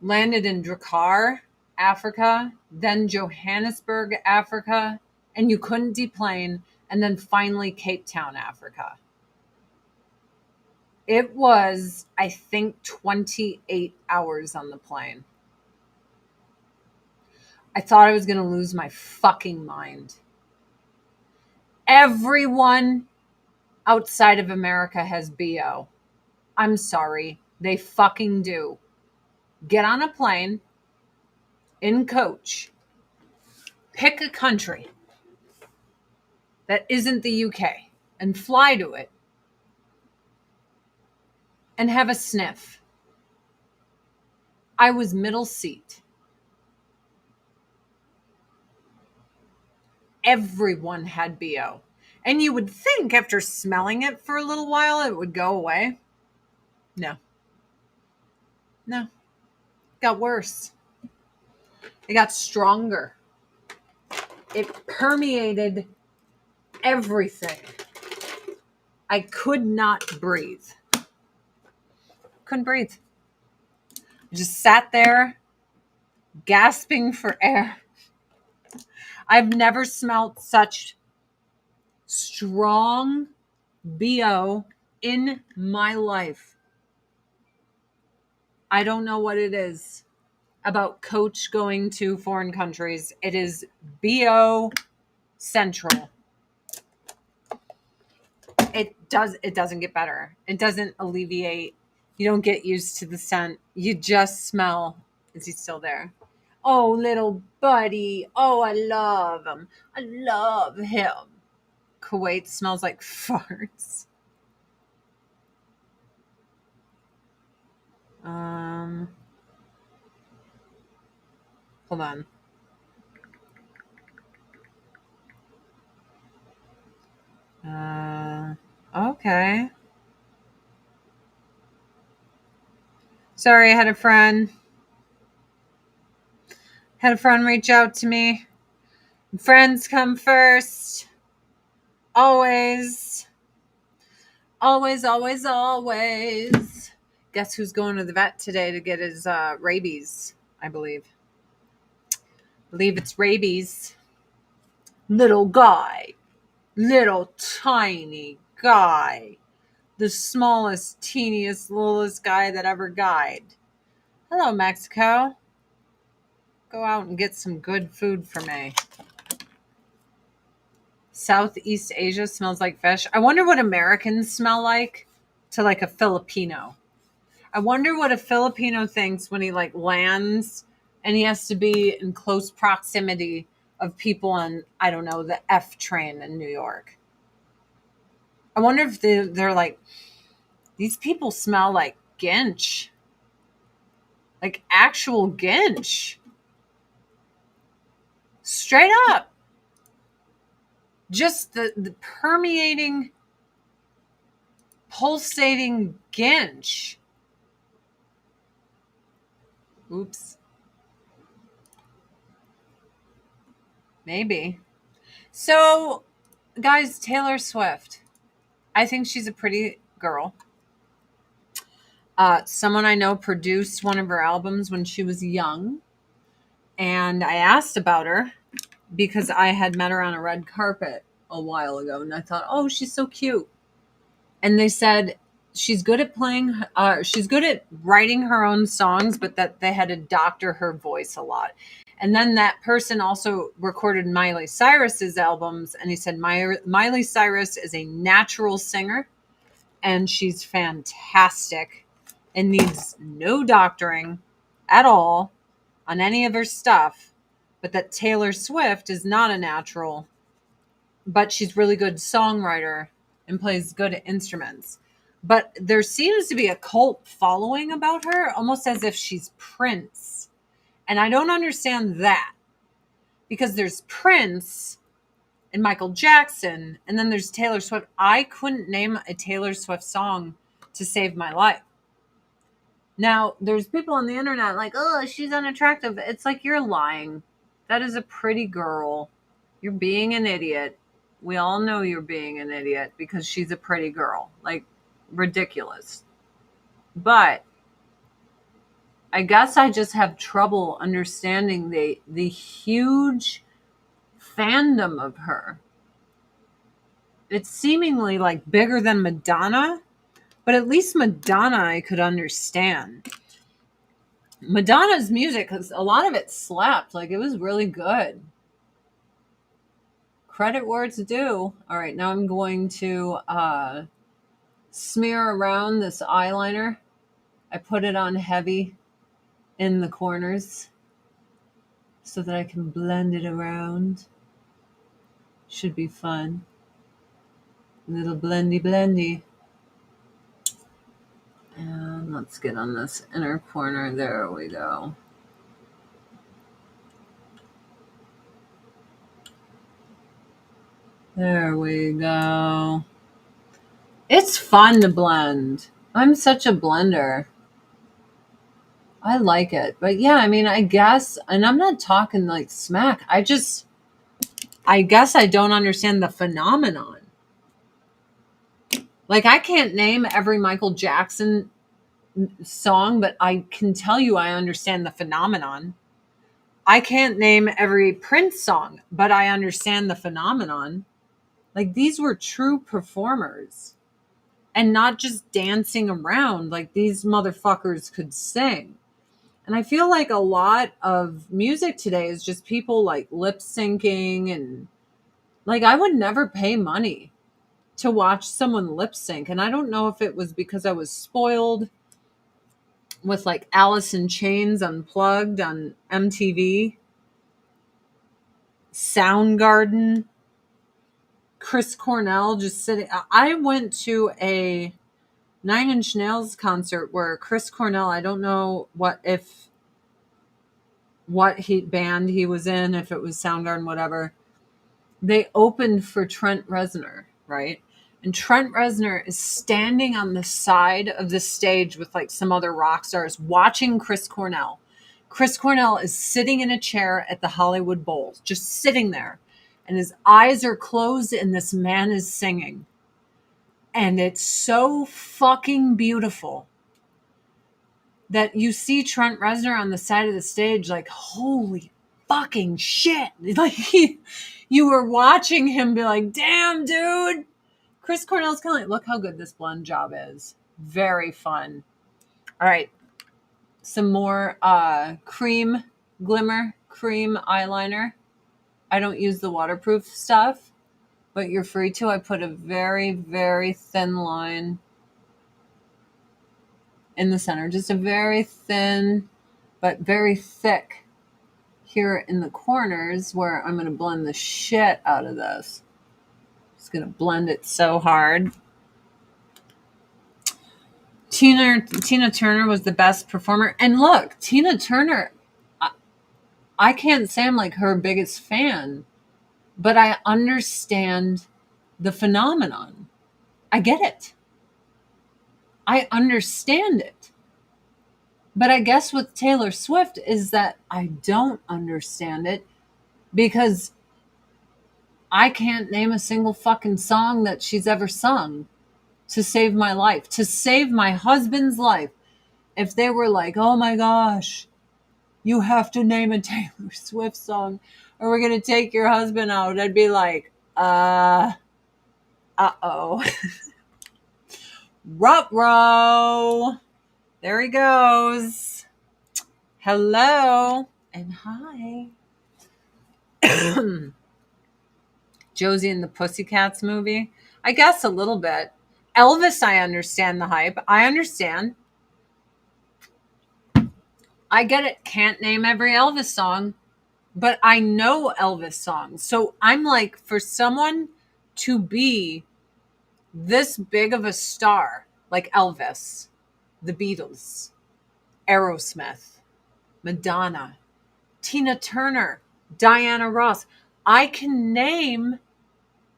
Speaker 1: landed in Dakar, Africa, then Johannesburg, Africa, and you couldn't deplane, and then finally Cape Town, Africa. It was, I think, 28 hours on the plane. I thought I was going to lose my fucking mind. Everyone outside of America has BO. I'm sorry. They fucking do. Get on a plane in coach. Pick a country that isn't the UK and fly to it and have a sniff. I was middle seat. Everyone had BO. And you would think after smelling it for a little while, it would go away. No. No. It got worse. It got stronger. It permeated everything. I could not breathe. Couldn't breathe. I just sat there gasping for air. I've never smelled such strong BO in my life. I don't know what it is about coach going to foreign countries. It is BO central. It doesn't get better. It doesn't alleviate. You don't get used to the scent. You just smell. Is he still there? Oh, little buddy. Oh, I love him. I love him. Kuwait smells like farts. Hold on. Okay. Sorry, I had a friend reach out to me. Friends come first. Always. Always, always, always. Guess who's going to the vet today to get his rabies, I believe. It's rabies. Little guy. Little tiny guy. The smallest, teeniest, littlest guy that ever guyed. Hello, Mexico. Go out and get some good food for me. Southeast Asia smells like fish. I wonder what Americans smell like to like a Filipino. I wonder what a Filipino thinks when he like lands and he has to be in close proximity of people on, I don't know, the F train in New York. I wonder if they're like, these people smell like Ginch. Like actual Ginch. Straight up. Just the permeating, pulsating Ginch. Oops. Maybe. So, guys, Taylor Swift. I think she's a pretty girl. Someone I know produced one of her albums when she was young. And I asked about her because I had met her on a red carpet a while ago. And I thought, oh, she's so cute. And they said she's good at she's good at writing her own songs, but that they had to doctor her voice a lot. And then that person also recorded Miley Cyrus's albums. And he said, Miley Cyrus is a natural singer and she's fantastic and needs no doctoring at all on any of her stuff. But that Taylor Swift is not a natural, but she's really good songwriter and plays good instruments. But there seems to be a cult following about her, almost as if she's Prince. And I don't understand that. Because there's Prince and Michael Jackson, and then there's Taylor Swift. I couldn't name a Taylor Swift song to save my life. Now, there's people on the internet like, oh, she's unattractive. It's like, you're lying. That is a pretty girl. You're being an idiot. We all know you're being an idiot because she's a pretty girl. Like, ridiculous. But I guess I just have trouble understanding the huge fandom of her. It's seemingly like bigger than Madonna, but at least Madonna I could understand. Madonna's music, because a lot of it slapped. Like, it was really good. Credit where it's due. All right, now I'm going to smear around this eyeliner. I put it on heavy in the corners so that I can blend it around. Should be fun. Little blendy. And let's get on this inner corner. There we go. There we go. It's fun to blend. I'm such a blender. I like it. But yeah, I mean, I guess, and I'm not talking like smack. I guess I don't understand the phenomenon. Like, I can't name every Michael Jackson song, but I can tell you I understand the phenomenon. I can't name every Prince song, but I understand the phenomenon. Like, these were true performers and not just dancing around. Like, these motherfuckers could sing. And I feel like a lot of music today is just people like lip syncing, and like, I would never pay money to watch someone lip sync. And I don't know if it was because I was spoiled with like Alice in Chains Unplugged on MTV, Soundgarden, Chris Cornell just sitting. I went to a Nine Inch Nails concert where Chris Cornell, I don't know what band he was in, if it was Soundgarden, whatever. They opened for Trent Reznor, right? And Trent Reznor is standing on the side of the stage with like some other rock stars watching Chris Cornell. Chris Cornell is sitting in a chair at the Hollywood Bowl, just sitting there. And his eyes are closed and this man is singing. And it's so fucking beautiful that you see Trent Reznor on the side of the stage like, holy fucking shit. Like, you were watching him be like, damn, dude. Chris Cornell's kind of like, look how good this blend job is. Very fun. All right. Some more glimmer cream eyeliner. I don't use the waterproof stuff, but you're free to. I put a very, very thin line in the center. Just a very thin, but very thick here in the corners where I'm going to blend the shit out of this. Just going to blend it so hard Tina Turner was the best performer. And look, Tina Turner, I can't say I'm like her biggest fan, but I understand the phenomenon. I get it. I understand it. But I guess with Taylor Swift is that I don't understand it because I can't name a single fucking song that she's ever sung to save my life, to save my husband's life. If they were like, oh my gosh, you have to name a Taylor Swift song or we're going to take your husband out, I'd be like, uh-oh. Ruh-roh. There he goes. Hello and hi. Josie and the Pussycats movie. I guess a little bit. Elvis, I understand the hype. I understand. I get it. Can't name every Elvis song, but I know Elvis songs. So I'm like, for someone to be this big of a star, like Elvis, the Beatles, Aerosmith, Madonna, Tina Turner, Diana Ross, I can name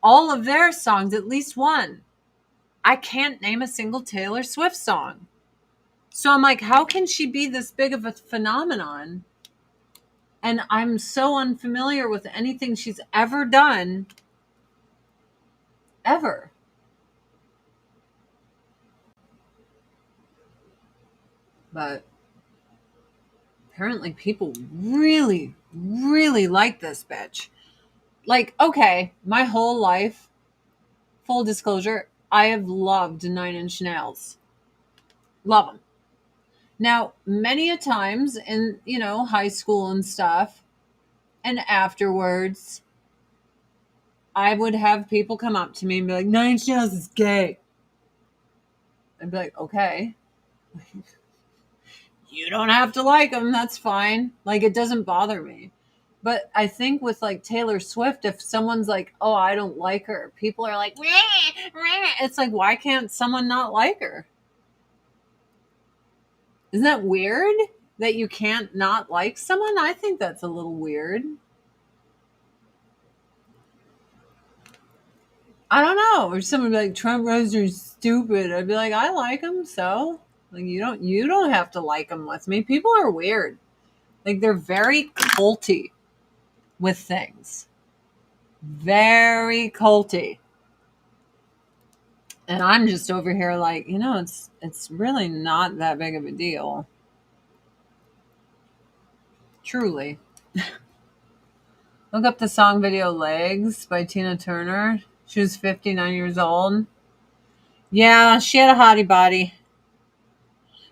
Speaker 1: all of their songs, at least one. I can't name a single Taylor Swift song. So I'm like, how can she be this big of a phenomenon? And I'm so unfamiliar with anything she's ever done, ever. But apparently people really, really like this bitch. Like, okay, my whole life, full disclosure, I have loved Nine Inch Nails. Love them. Now, many a times in, high school and stuff, and afterwards, I would have people come up to me and be like, Nine Inch Nails is gay. I'd be like, okay. You don't have to like them. That's fine. Like, it doesn't bother me. But I think with like Taylor Swift, if someone's like, oh, I don't like her, people are like, meh, meh. It's like, why can't someone not like her? Isn't that weird that you can't not like someone? I think that's a little weird. I don't know. Or someone would be like, Trump Reznor's stupid. I'd be like, I like him, so like you don't have to like him with me. People are weird. Like they're very culty with things. Very culty. And I'm just over here like, it's really not that big of a deal. Truly. Look up the song video Legs by Tina Turner. She was 59 years old. Yeah, she had a hottie body.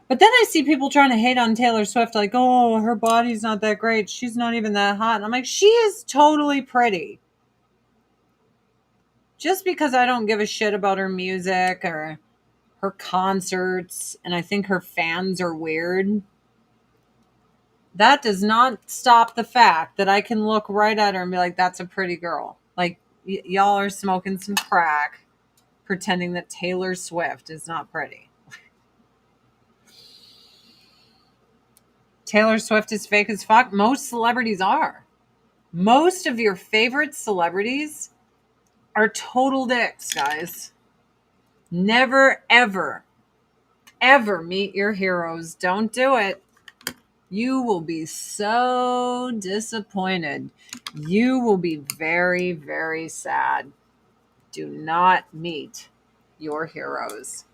Speaker 1: But then I see people trying to hate on Taylor Swift like, oh, her body's not that great. She's not even that hot. And I'm like, she is totally pretty. Just because I don't give a shit about her music or her concerts, and I think her fans are weird, that does not stop the fact that I can look right at her and be like, that's a pretty girl. Like, y'all are smoking some crack pretending that Taylor Swift is not pretty. Taylor Swift is fake as fuck. Most celebrities are. Most of your favorite celebrities are total dicks, guys. Never, ever, ever meet your heroes. Don't do it. You will be so disappointed. You will be very, very sad. Do not meet your heroes.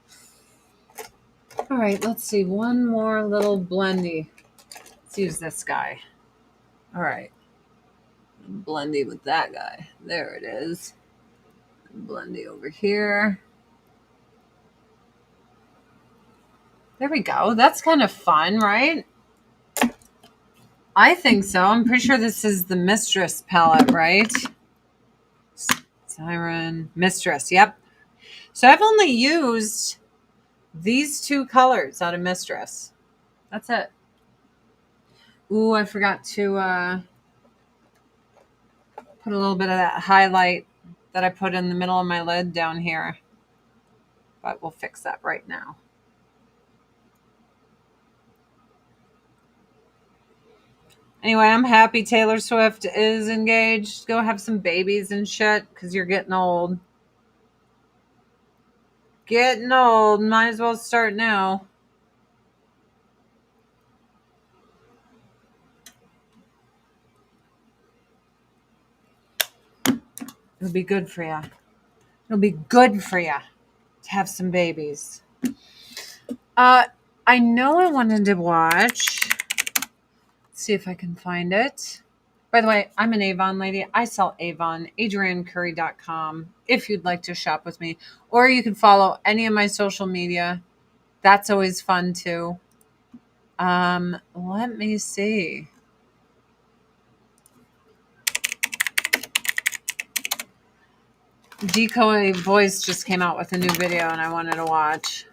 Speaker 1: All right, let's see. One more little blendy. Let's use this guy. All right. Blendy with that guy. There it is. Blendy over here. There we go. That's kind of fun, right? I think so. I'm pretty sure this is the Mistress palette, right? Siren, Mistress, yep. So I've only used these two colors out of Mistress. That's it. Ooh, I forgot to put a little bit of that highlight that I put in the middle of my lid down here. But we'll fix that right now. Anyway, I'm happy Taylor Swift is engaged. Go have some babies and shit because you're getting old. Getting old. Might as well start now. It'll be good for you. It'll be good for you to have some babies. I know I wanted to watch. Let's see if I can find it. By the way, I'm an Avon lady. I sell Avon, adriancurry.com, if you'd like to shop with me. Or you can follow any of my social media. That's always fun too. Let me see. Decoy Voice just came out with a new video and I wanted to watch.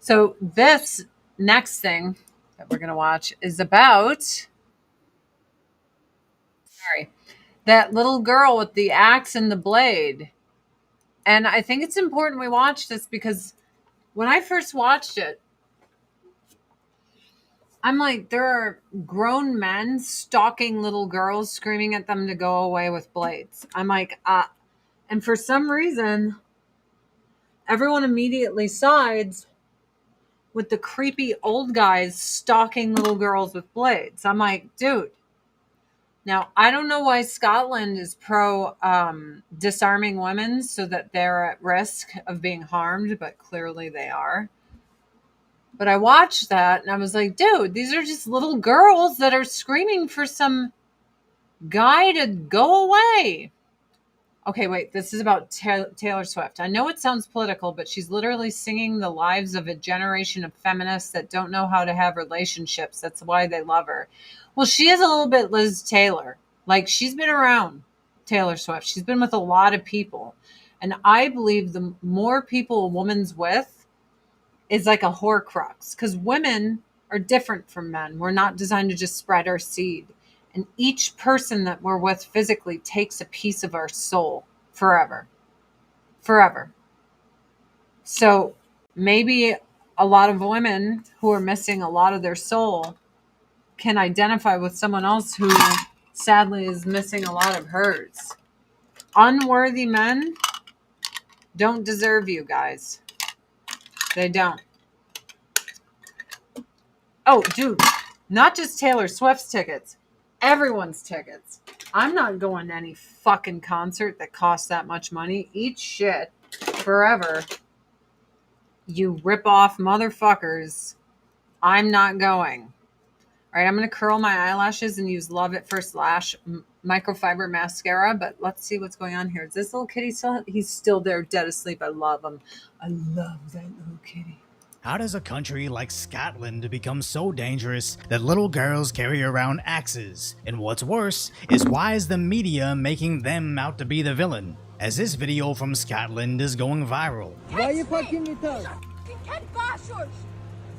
Speaker 1: So this next thing that we're going to watch is about that little girl with the axe and the blade. And I think it's important we watch this because when I first watched it, I'm like, there are grown men stalking little girls, screaming at them to go away with blades. I'm like, and for some reason, everyone immediately sides with the creepy old guys stalking little girls with blades. I'm like, dude. Now, I don't know why Scotland is pro disarming women so that they're at risk of being harmed, but clearly they are. But I watched that and I was like, dude, these are just little girls that are screaming for some guy to go away. Okay, wait, this is about Taylor Swift. I know it sounds political, but she's literally singing the lives of a generation of feminists that don't know how to have relationships. That's why they love her. Well, she is a little bit Liz Taylor. Like, she's been around, Taylor Swift. She's been with a lot of people. And I believe the more people a woman's with is like a horcrux. Because women are different from men. We're not designed to just spread our seed. And each person that we're with physically takes a piece of our soul forever. Forever. So maybe a lot of women who are missing a lot of their soul can identify with someone else who sadly is missing a lot of hers. Unworthy men don't deserve you guys. They don't. Oh, dude, not just Taylor Swift's tickets, everyone's tickets. I'm not going to any fucking concert that costs that much money. Eat shit forever. You rip off motherfuckers. I'm not going. All right, I'm going to curl my eyelashes and use Love at First Lash microfiber mascara, but let's see what's going on here. Is this little kitty still? He's still there, dead asleep. I love him. I love that little kitty.
Speaker 2: How does a country like Scotland become so dangerous that little girls carry around axes? And what's worse is why is the media making them out to be the villain? As this video from Scotland is going viral.
Speaker 3: Why you fucking me up?
Speaker 4: Get bashers!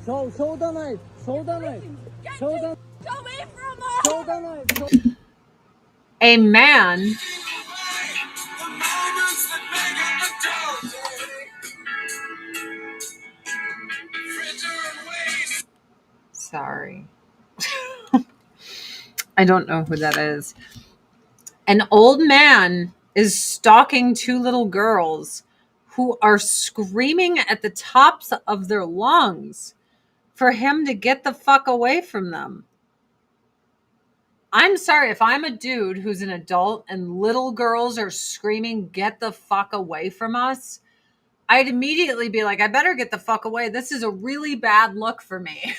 Speaker 3: Show the knife! Show the knife! Show the
Speaker 4: away from us!
Speaker 3: Show the knife!
Speaker 1: A man sorry. I don't know who that is. An old man is stalking two little girls who are screaming at the tops of their lungs for him to get the fuck away from them. I'm sorry, if I'm a dude who's an adult and little girls are screaming, get the fuck away from us, I'd immediately be like, I better get the fuck away. This is a really bad look for me.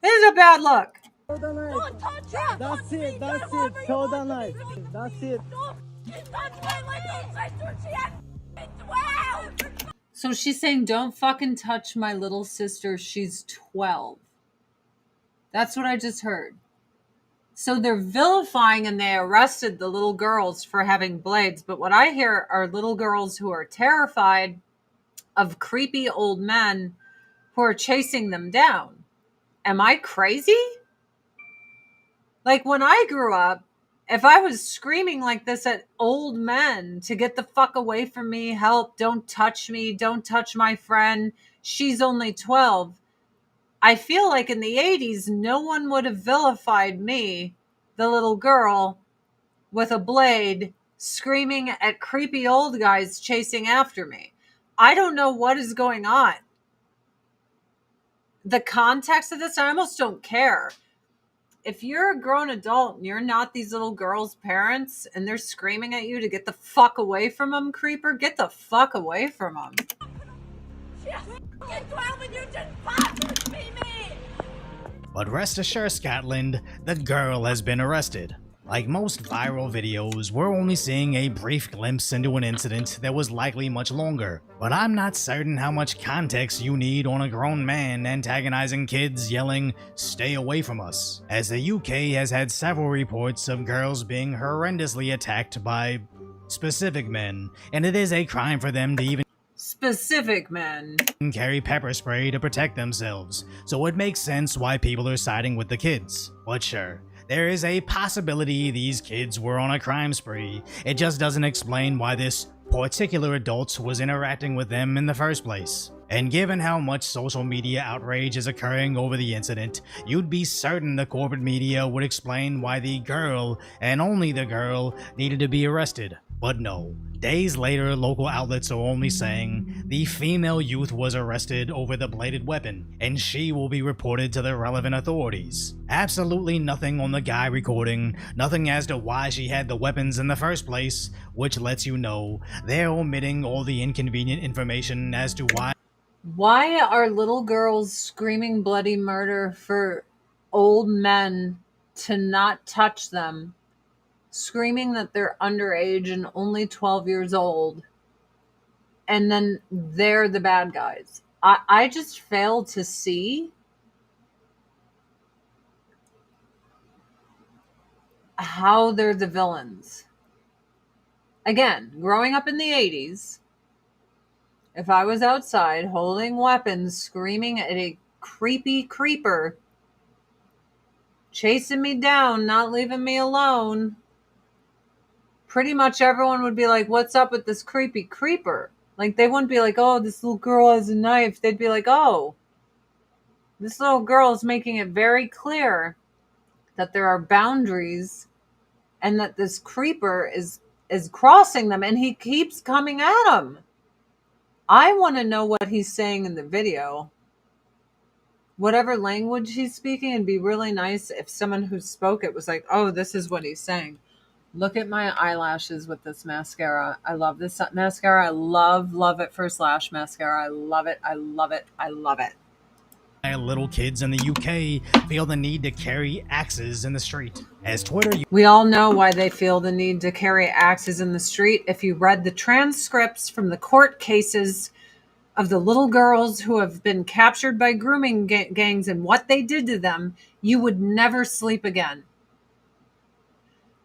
Speaker 1: This is a bad look.
Speaker 3: Show the knife!
Speaker 4: Don't touch her!
Speaker 3: That's it! That's it! Show the knife! That's it!
Speaker 4: Don't touch my little sister! She has 12!
Speaker 1: So she's saying, don't fucking touch my little sister. She's 12. That's what I just heard. So they're vilifying and they arrested the little girls for having blades. But what I hear are little girls who are terrified of creepy old men who are chasing them down. Am I crazy? Like when I grew up, if I was screaming like this at old men to get the fuck away from me, help, don't touch me, don't touch my friend, she's only 12. I feel like in the 80s, no one would have vilified me, the little girl with a blade screaming at creepy old guys chasing after me. I don't know what is going on. The context of this, I almost don't care. If you're a grown adult and you're not these little girls' parents and they're screaming at you to get the fuck away from them, creeper, get the fuck away from them.
Speaker 4: She's fucking 12 and you just bothered me.
Speaker 2: But rest assured, Scotland, the girl has been arrested. Like most viral videos, we're only seeing a brief glimpse into an incident that was likely much longer, but I'm not certain how much context you need on a grown man antagonizing kids yelling, "Stay away from us," as the UK has had several reports of girls being horrendously attacked by specific men, and it is a crime for them to even
Speaker 1: Specific men
Speaker 2: carry pepper spray to protect themselves, so it makes sense why people are siding with the kids. But sure, there is a possibility these kids were on a crime spree. It just doesn't explain why this particular adult was interacting with them in the first place. And given how much social media outrage is occurring over the incident, you'd be certain the corporate media would explain why the girl, and only the girl, needed to be arrested. But no. Days later, local outlets are only saying the female youth was arrested over the bladed weapon, and she will be reported to the relevant authorities. Absolutely nothing on the guy recording, nothing as to why she had the weapons in the first place, which lets you know they're omitting all the inconvenient information as to
Speaker 1: Why are little girls screaming bloody murder for old men to not touch them, screaming that they're underage and only 12 years old, and then they're the bad guys? I just fail to see how they're the villains. Again, growing up in the 80s, if I was outside holding weapons, screaming at a creepy creeper, chasing me down, not leaving me alone, pretty much everyone would be like, what's up with this creepy creeper? Like, they wouldn't be like, oh, this little girl has a knife. They'd be like, oh, this little girl is making it very clear that there are boundaries and that this creeper is crossing them, and he keeps coming at him. I want to know what he's saying in the video. Whatever language he's speaking, it'd be really nice if someone who spoke it was like, oh, this is what he's saying. Look at my eyelashes with this mascara. I love this mascara. I love it for Slash mascara. I love it. I love it. I love it.
Speaker 2: little kids in the UK feel the need to carry axes in the street. As Twitter
Speaker 1: We all know why they feel the need to carry axes in the street. If you read the transcripts from the court cases of the little girls who have been captured by grooming gangs and what they did to them, you would never sleep again.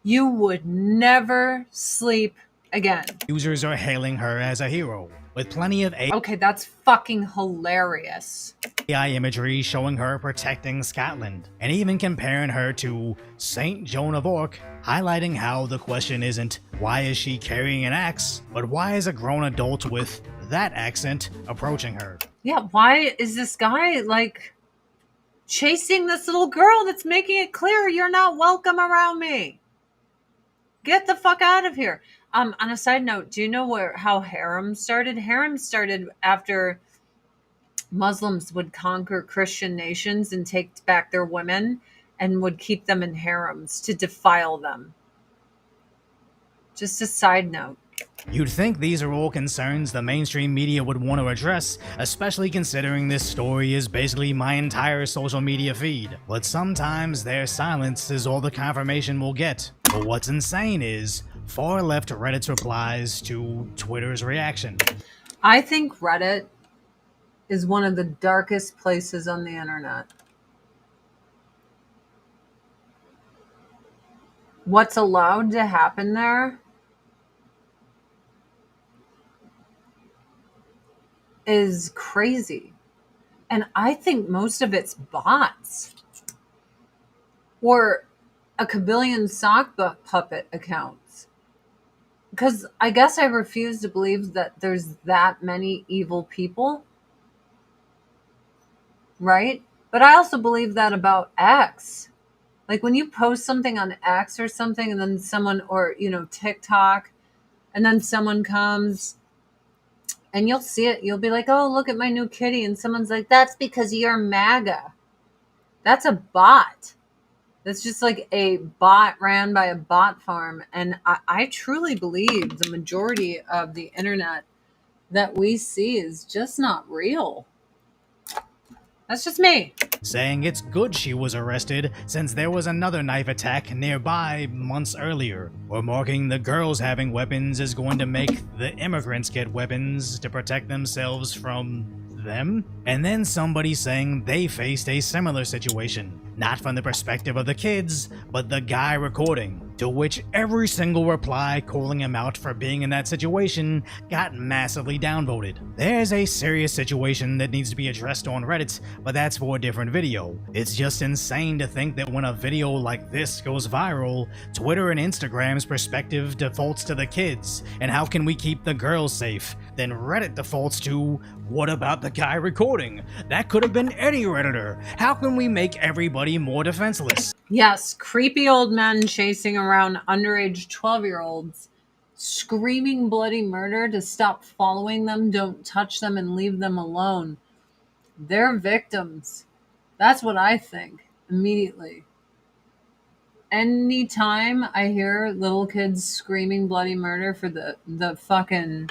Speaker 1: You would never sleep again.
Speaker 2: users are hailing her as a hero, with plenty of
Speaker 1: Okay, that's fucking hilarious.
Speaker 2: AI imagery showing her protecting Scotland, and even comparing her to Saint Joan of Arc, highlighting how the question isn't why is she carrying an axe, but why is a grown adult with that accent approaching her?
Speaker 1: Yeah, why is this guy like chasing this little girl that's making it clear you're not welcome around me? Get the fuck out of here. On a side note, do you know how harems started? Harems started after Muslims would conquer Christian nations and take back their women and would keep them in harems to defile them. Just a side note.
Speaker 2: You'd think these are all concerns the mainstream media would want to address, especially considering this story is basically my entire social media feed. But sometimes their silence is all the confirmation we'll get. But what's insane is far left Reddit's replies to Twitter's reaction.
Speaker 1: I think Reddit is one of the darkest places on the internet. What's allowed to happen there is crazy. And I think most of it's bots or a kabillion sock puppet accounts. Because I guess I refuse to believe that there's that many evil people. Right? But I also believe that about X. Like when you post something on X or something, and then someone, or, TikTok, and then someone comes and you'll see it. You'll be like, oh, look at my new kitty. And someone's like, that's because you're MAGA. That's a bot. That's just like a bot ran by a bot farm. And I truly believe the majority of the internet that we see is just not real. That's just me.
Speaker 2: Saying it's good she was arrested since there was another knife attack nearby months earlier, or marking the girls having weapons is going to make the immigrants get weapons to protect themselves from them? And then somebody saying they faced a similar situation, not from the perspective of the kids, but the guy recording, to which every single reply calling him out for being in that situation got massively downvoted. There's a serious situation that needs to be addressed on Reddit, but that's for a different video. It's just insane to think that when a video like this goes viral, Twitter and Instagram's perspective defaults to the kids, and how can we keep the girls safe? Then Reddit defaults to, what about the guy recording? That could have been any Redditor. How can we make everybody more defenseless?
Speaker 1: Yes, creepy old men chasing around underage 12-year-olds, screaming bloody murder to stop following them, don't touch them, and leave them alone. They're victims. That's what I think immediately. Anytime I hear little kids screaming bloody murder for the fucking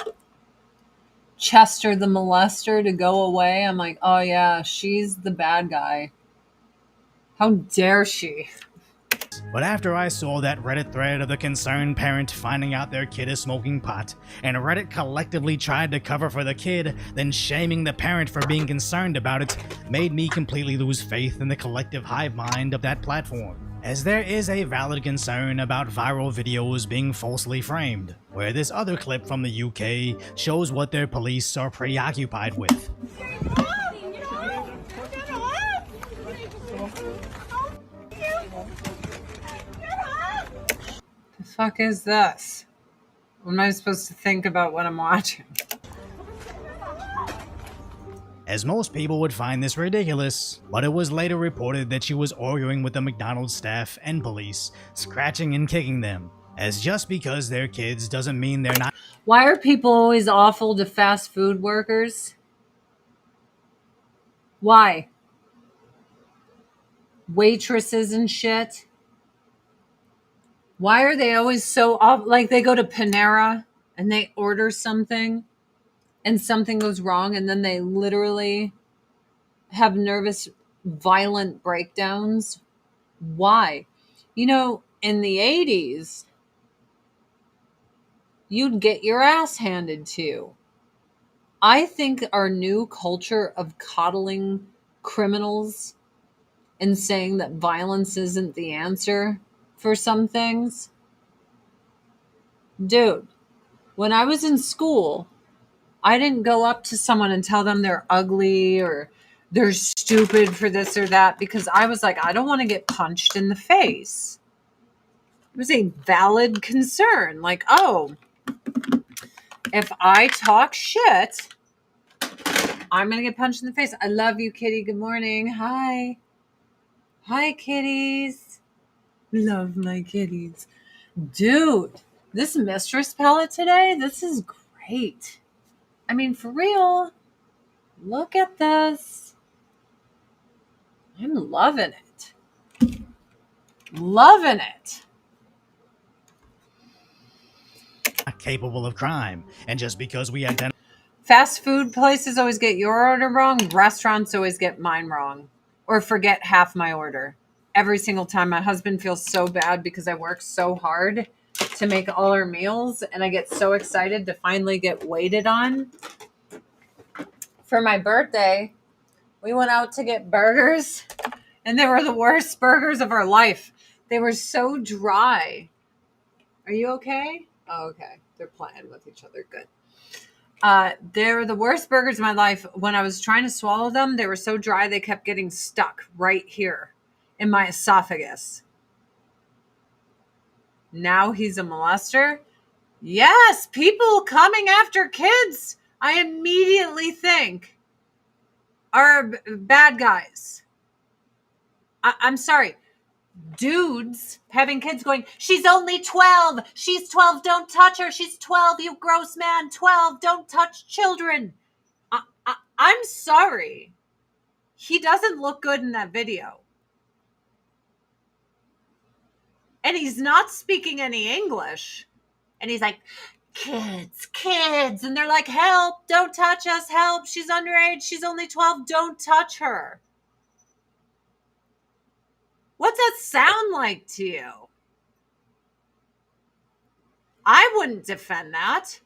Speaker 1: Chester the molester to go away, I'm like, oh yeah, she's the bad guy. How dare she?
Speaker 2: But after I saw that Reddit thread of the concerned parent finding out their kid is smoking pot, and Reddit collectively tried to cover for the kid, then shaming the parent for being concerned about it, made me completely lose faith in the collective hive mind of that platform. As there is a valid concern about viral videos being falsely framed, where this other clip from the UK shows what their police are preoccupied with.
Speaker 1: The fuck is this? What am I supposed to think about what I'm watching?
Speaker 2: As most people would find this ridiculous, but it was later reported that she was arguing with the McDonald's staff and police, scratching and kicking them, as just because they're kids doesn't mean they're not.
Speaker 1: Why are people always awful to fast food workers? Why? Waitresses and shit? Why are they always so off? Like they go to Panera and they order something and something goes wrong, and then they literally have nervous, violent breakdowns. Why? In the 80s, you'd get your ass handed to you. I think our new culture of coddling criminals and saying that violence isn't the answer for some things. Dude, when I was in school, I didn't go up to someone and tell them they're ugly or they're stupid for this or that, because I was like, I don't want to get punched in the face. It was a valid concern. Like, oh, if I talk shit, I'm going to get punched in the face. I love you, kitty. Good morning. Hi. Hi, kitties. Love my kitties. Dude, this mistress palette today, this is great. I mean, for real, look at this. I'm loving it. Loving it.
Speaker 2: Capable of crime, and just because we identify.
Speaker 1: Fast food places always get your order wrong. Restaurants always get mine wrong, or forget half my order. Every single time. My husband feels so bad because I work so hard to make all our meals, and I get so excited to finally get waited on. For my birthday, we went out to get burgers, and they were the worst burgers of our life. They were so dry. Are you okay? Oh, okay. They're playing with each other. Good. They were the worst burgers of my life. When I was trying to swallow them, they were so dry they kept getting stuck right here in my esophagus. Now he's a molester? Yes, people coming after kids, I immediately think are bad guys. I'm sorry. Dudes having kids going, she's only 12. She's 12. Don't touch her. She's 12. You gross man. 12. Don't touch children. I'm sorry. He doesn't look good in that video. And he's not speaking any English. And he's like, kids, kids. And they're like, help, don't touch us, help. She's underage. She's only 12. Don't touch her. What's that sound like to you? I wouldn't defend that.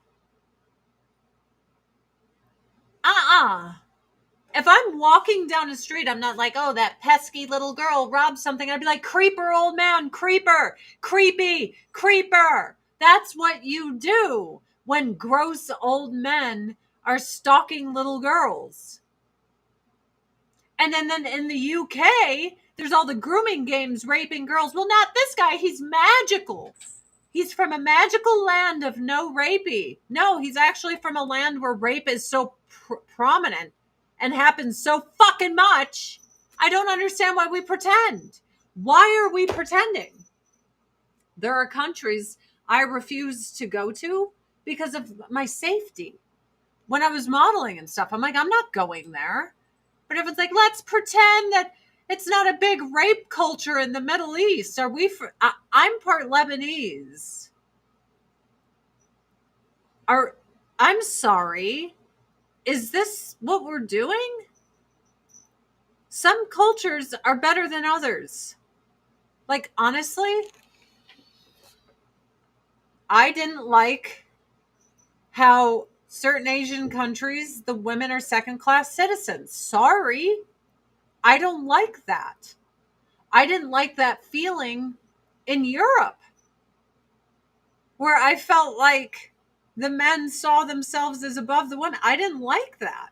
Speaker 1: If I'm walking down the street, I'm not like, oh, that pesky little girl robbed something. I'd be like, creeper, old man, creeper, creepy, creeper. That's what you do when gross old men are stalking little girls. And then in the UK, there's all the grooming games raping girls. Well, not this guy. He's magical. He's from a magical land of no rapey. No, he's actually from a land where rape is so prominent and happens so fucking much. I don't understand why we pretend. Why are we pretending? There are countries I refuse to go to because of my safety. When I was modeling and stuff, I'm like, I'm not going there. But everyone's like, let's pretend that it's not a big rape culture in the Middle East. I'm part Lebanese. I'm sorry. Is this what we're doing? Some cultures are better than others. Like, honestly, I didn't like how certain Asian countries, the women are second-class citizens. Sorry. I don't like that. I didn't like that feeling in Europe, where I felt like the men saw themselves as above the women. I didn't like that.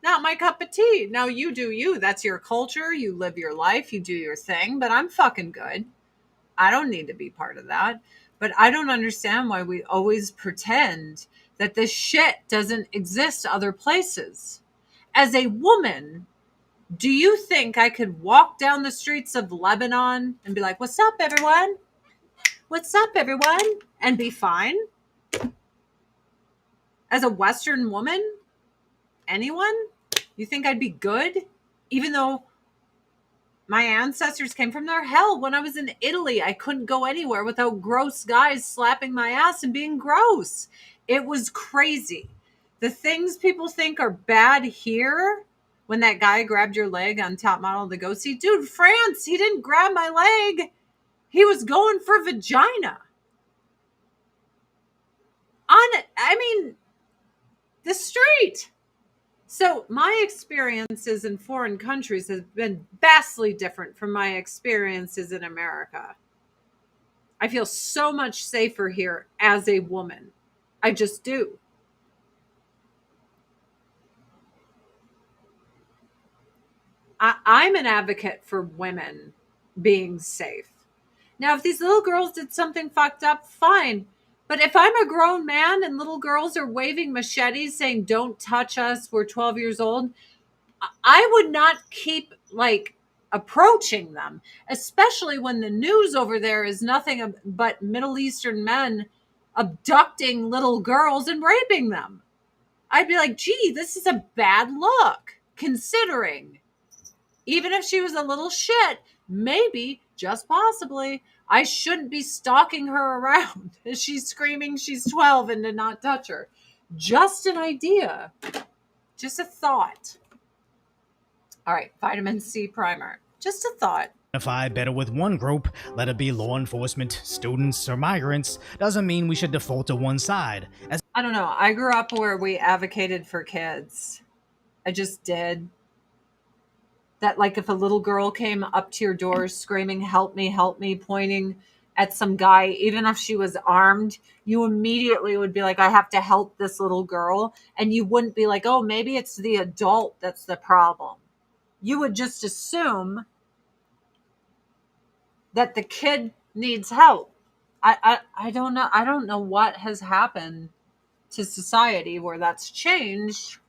Speaker 1: Not my cup of tea. No, you do you. That's your culture. You live your life. You do your thing. But I'm fucking good. I don't need to be part of that. But I don't understand why we always pretend that this shit doesn't exist other places. As a woman, do you think I could walk down the streets of Lebanon and be like, what's up, everyone? What's up, everyone? And be fine? As a Western woman? Anyone? You think I'd be good? Even though my ancestors came from there? Hell, when I was in Italy, I couldn't go anywhere without gross guys slapping my ass and being gross. It was crazy. The things people think are bad here, when that guy grabbed your leg on Top Model to go see, dude, France, he didn't grab my leg. He was going for vagina. The street. So my experiences in foreign countries have been vastly different from my experiences in America. I feel so much safer here as a woman. I just do. I'm an advocate for women being safe. Now, if these little girls did something fucked up, fine. But if I'm a grown man and little girls are waving machetes saying, don't touch us, we're 12 years old, I would not keep approaching them, especially when the news over there is nothing but Middle Eastern men abducting little girls and raping them. I'd be like, gee, this is a bad look, considering even if she was a little shit, maybe, just possibly, I shouldn't be stalking her around as she's screaming she's 12 and to not touch her. Just an idea. Just a thought. All right, vitamin C primer. Just a thought.
Speaker 2: Identify better with one group, let it be law enforcement, students, or migrants, doesn't mean we should default to one side.
Speaker 1: I don't know. I grew up where we advocated for kids. I just did. That if a little girl came up to your door screaming, help me, pointing at some guy, even if she was armed, you immediately would be like, I have to help this little girl. And you wouldn't be like, oh, maybe it's the adult that's the problem. You would just assume that the kid needs help. I don't know. I don't know what has happened to society where that's changed.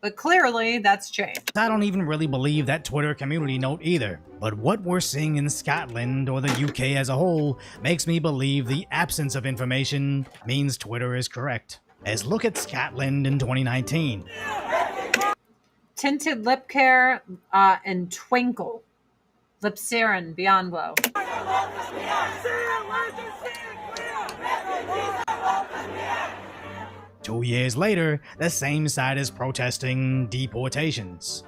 Speaker 1: But clearly, that's changed.
Speaker 2: I don't even really believe that Twitter community note either. But what we're seeing in Scotland or the UK as a whole makes me believe the absence of information means Twitter is correct. As look at Scotland in 2019.
Speaker 1: Tinted lip care and twinkle. Lip serum, Beyond Glow.
Speaker 2: 2 years later, the same side is protesting deportations.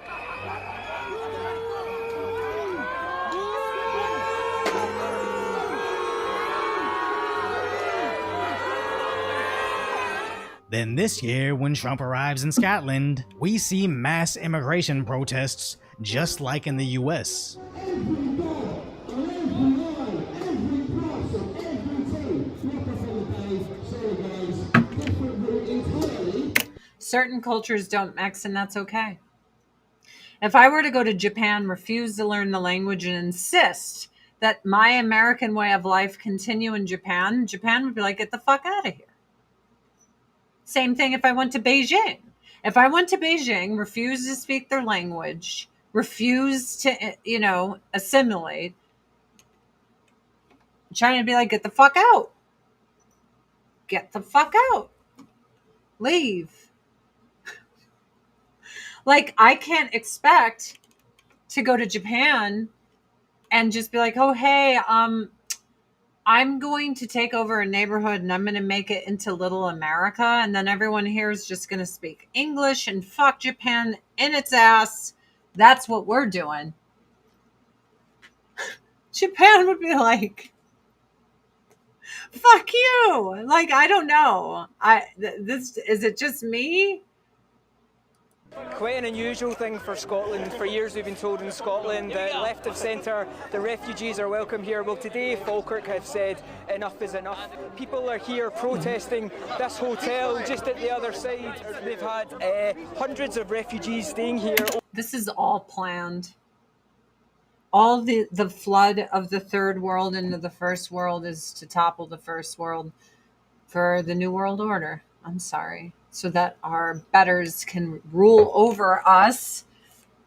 Speaker 2: Then this year, when Trump arrives in Scotland, we see mass immigration protests just like in the US.
Speaker 1: Certain cultures don't mix, and that's okay. If I were to go to Japan, refuse to learn the language, and insist that my American way of life continue in Japan, Japan would be like, get the fuck out of here. Same thing if I went to Beijing. If I went to Beijing, refuse to speak their language, refuse to, assimilate, China would be like, get the fuck out. Get the fuck out. Leave. Like, I can't expect to go to Japan and just be like, oh, hey, I'm going to take over a neighborhood and I'm going to make it into Little America. And then everyone here is just going to speak English and fuck Japan in its ass. That's what we're doing. Japan would be like, fuck you. Like, I don't know. Is it just me?
Speaker 5: Quite an unusual thing for Scotland. For years we've been told in Scotland that left of centre the refugees are welcome here. Well, today Falkirk have said enough is enough. People are here protesting this hotel just at the other side. They've had hundreds of refugees staying here.
Speaker 1: This is all planned. All the flood of the third world into the first world is to topple the first world for the New World Order. I'm sorry. So that our betters can rule over us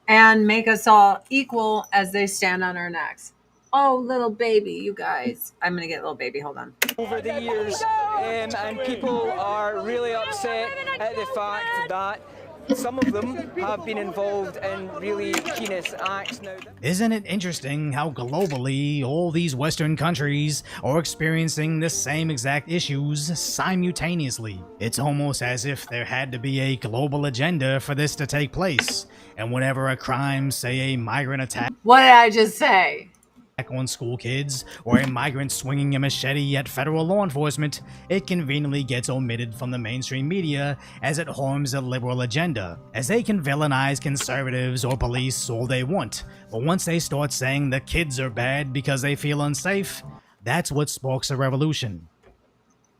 Speaker 1: and make us all equal as they stand on our necks. Oh, little baby, you guys. I'm going to get little baby. Hold on.
Speaker 5: Over the years, and people are really upset at the fact that some of them have been involved in really heinous acts now.
Speaker 2: Isn't it interesting how globally all these Western countries are experiencing the same exact issues simultaneously? It's almost as if there had to be a global agenda for this to take place, and whenever a crime, say a migrant attack,
Speaker 1: What did I just say?
Speaker 2: on school kids, or a migrant swinging a machete at federal law enforcement, it conveniently gets omitted from the mainstream media as it harms a liberal agenda, as they can villainize conservatives or police all they want, but once they start saying the kids are bad because they feel unsafe, that's what sparks a revolution.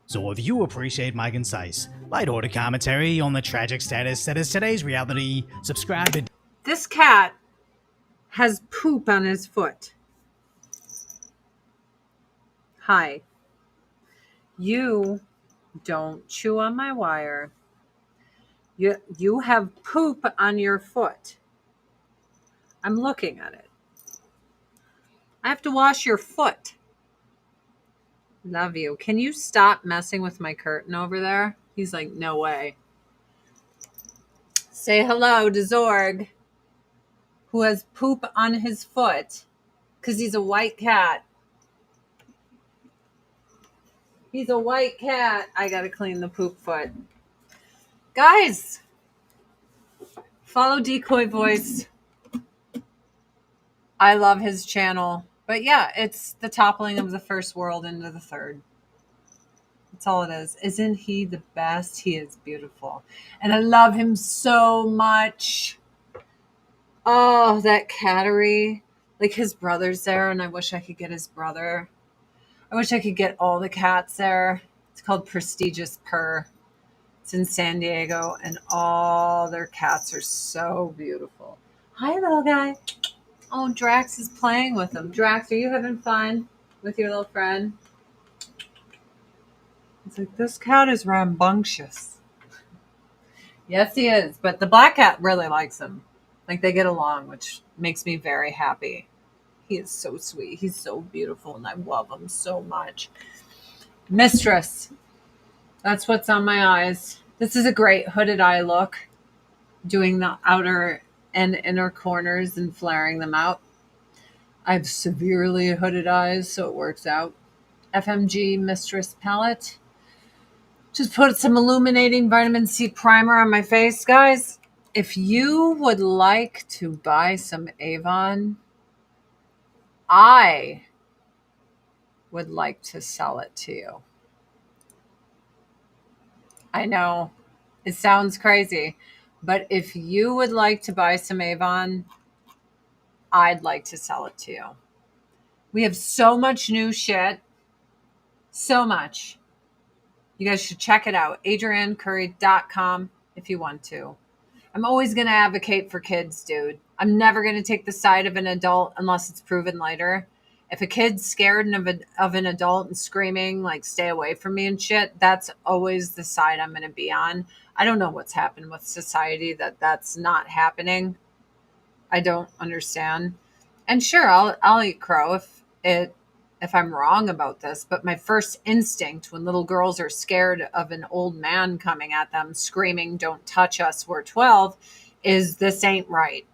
Speaker 2: So if you appreciate my concise, light-hearted commentary on the tragic status that is today's reality, subscribe to...
Speaker 1: This cat has poop on his foot. Hi. You don't chew on my wire. You have poop on your foot. I'm looking at it. I have to wash your foot. Love you. Can you stop messing with my curtain over there? He's like, no way. Say hello to Zorg, who has poop on his foot because he's a white cat. He's a white cat. I gotta clean the poop foot. Guys, follow Decoy Voice. I love his channel. But yeah, it's the toppling of the first world into the third. That's all it is. Isn't he the best? He is beautiful. And I love him so much. Oh, that cattery. Like his brother's there, and I wish I could get his brother. I wish I could get all the cats there. It's called Prestigious Purr. It's in San Diego, and all their cats are so beautiful. Hi, little guy. Oh, Drax is playing with them. Drax, are you having fun with your little friend? It's like, this cat is rambunctious. Yes, he is. But the black cat really likes him. Like they get along, which makes me very happy. He is so sweet. He's so beautiful, and I love him so much. Mistress. That's what's on my eyes. This is a great hooded eye look, doing the outer and inner corners and flaring them out. I have severely hooded eyes, so it works out. FMG Mistress palette. Just put some illuminating vitamin C primer on my face, guys. If you would like to buy some Avon, I would like to sell it to you. I know it sounds crazy, but if you would like to buy some Avon, I'd like to sell it to you. We have so much new shit. So much. You guys should check it out. adriannecurry.com if you want to. I'm always going to advocate for kids, dude. I'm never going to take the side of an adult unless it's proven later. If a kid's scared of an adult and screaming, like, stay away from me and shit, that's always the side I'm going to be on. I don't know what's happened with society that's not happening. I don't understand. And sure, I'll eat crow if I'm wrong about this, but my first instinct when little girls are scared of an old man coming at them screaming, "Don't touch us, we're 12," is this ain't right.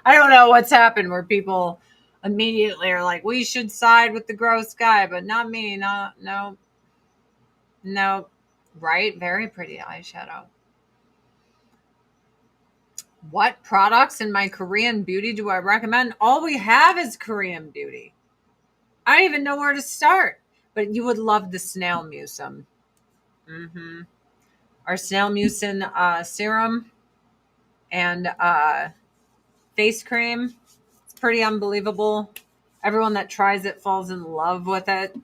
Speaker 1: I don't know what's happened where people immediately are like, we should side with the gross guy, but not me. No. Right? Very pretty eyeshadow. What products in my Korean beauty do I recommend? All we have is Korean beauty. I don't even know where to start, but you would love the snail mucin. Our snail mucin serum and face cream. It's pretty unbelievable. Everyone that tries it falls in love with it.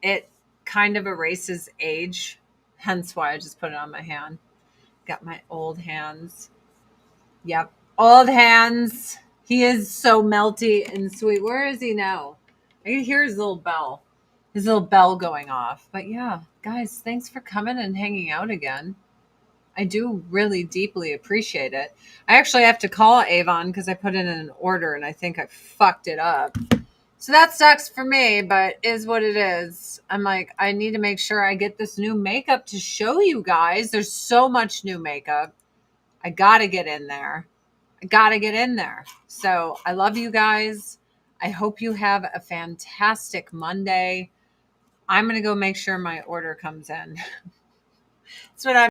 Speaker 1: It kind of erases age, hence why I just put it on my hand. Got my old hands. Yep, old hands. He is so melty and sweet. Where is he now? I can hear his little bell going off. But yeah, guys, thanks for coming and hanging out again. I do really deeply appreciate it. I actually have to call Avon because I put in an order and I think I fucked it up. So that sucks for me, but is what it is. I'm like, I need to make sure I get this new makeup to show you guys. There's so much new makeup. I got to get in there. So I love you guys. I hope you have a fantastic Monday. I'm going to go make sure my order comes in. That's what I'm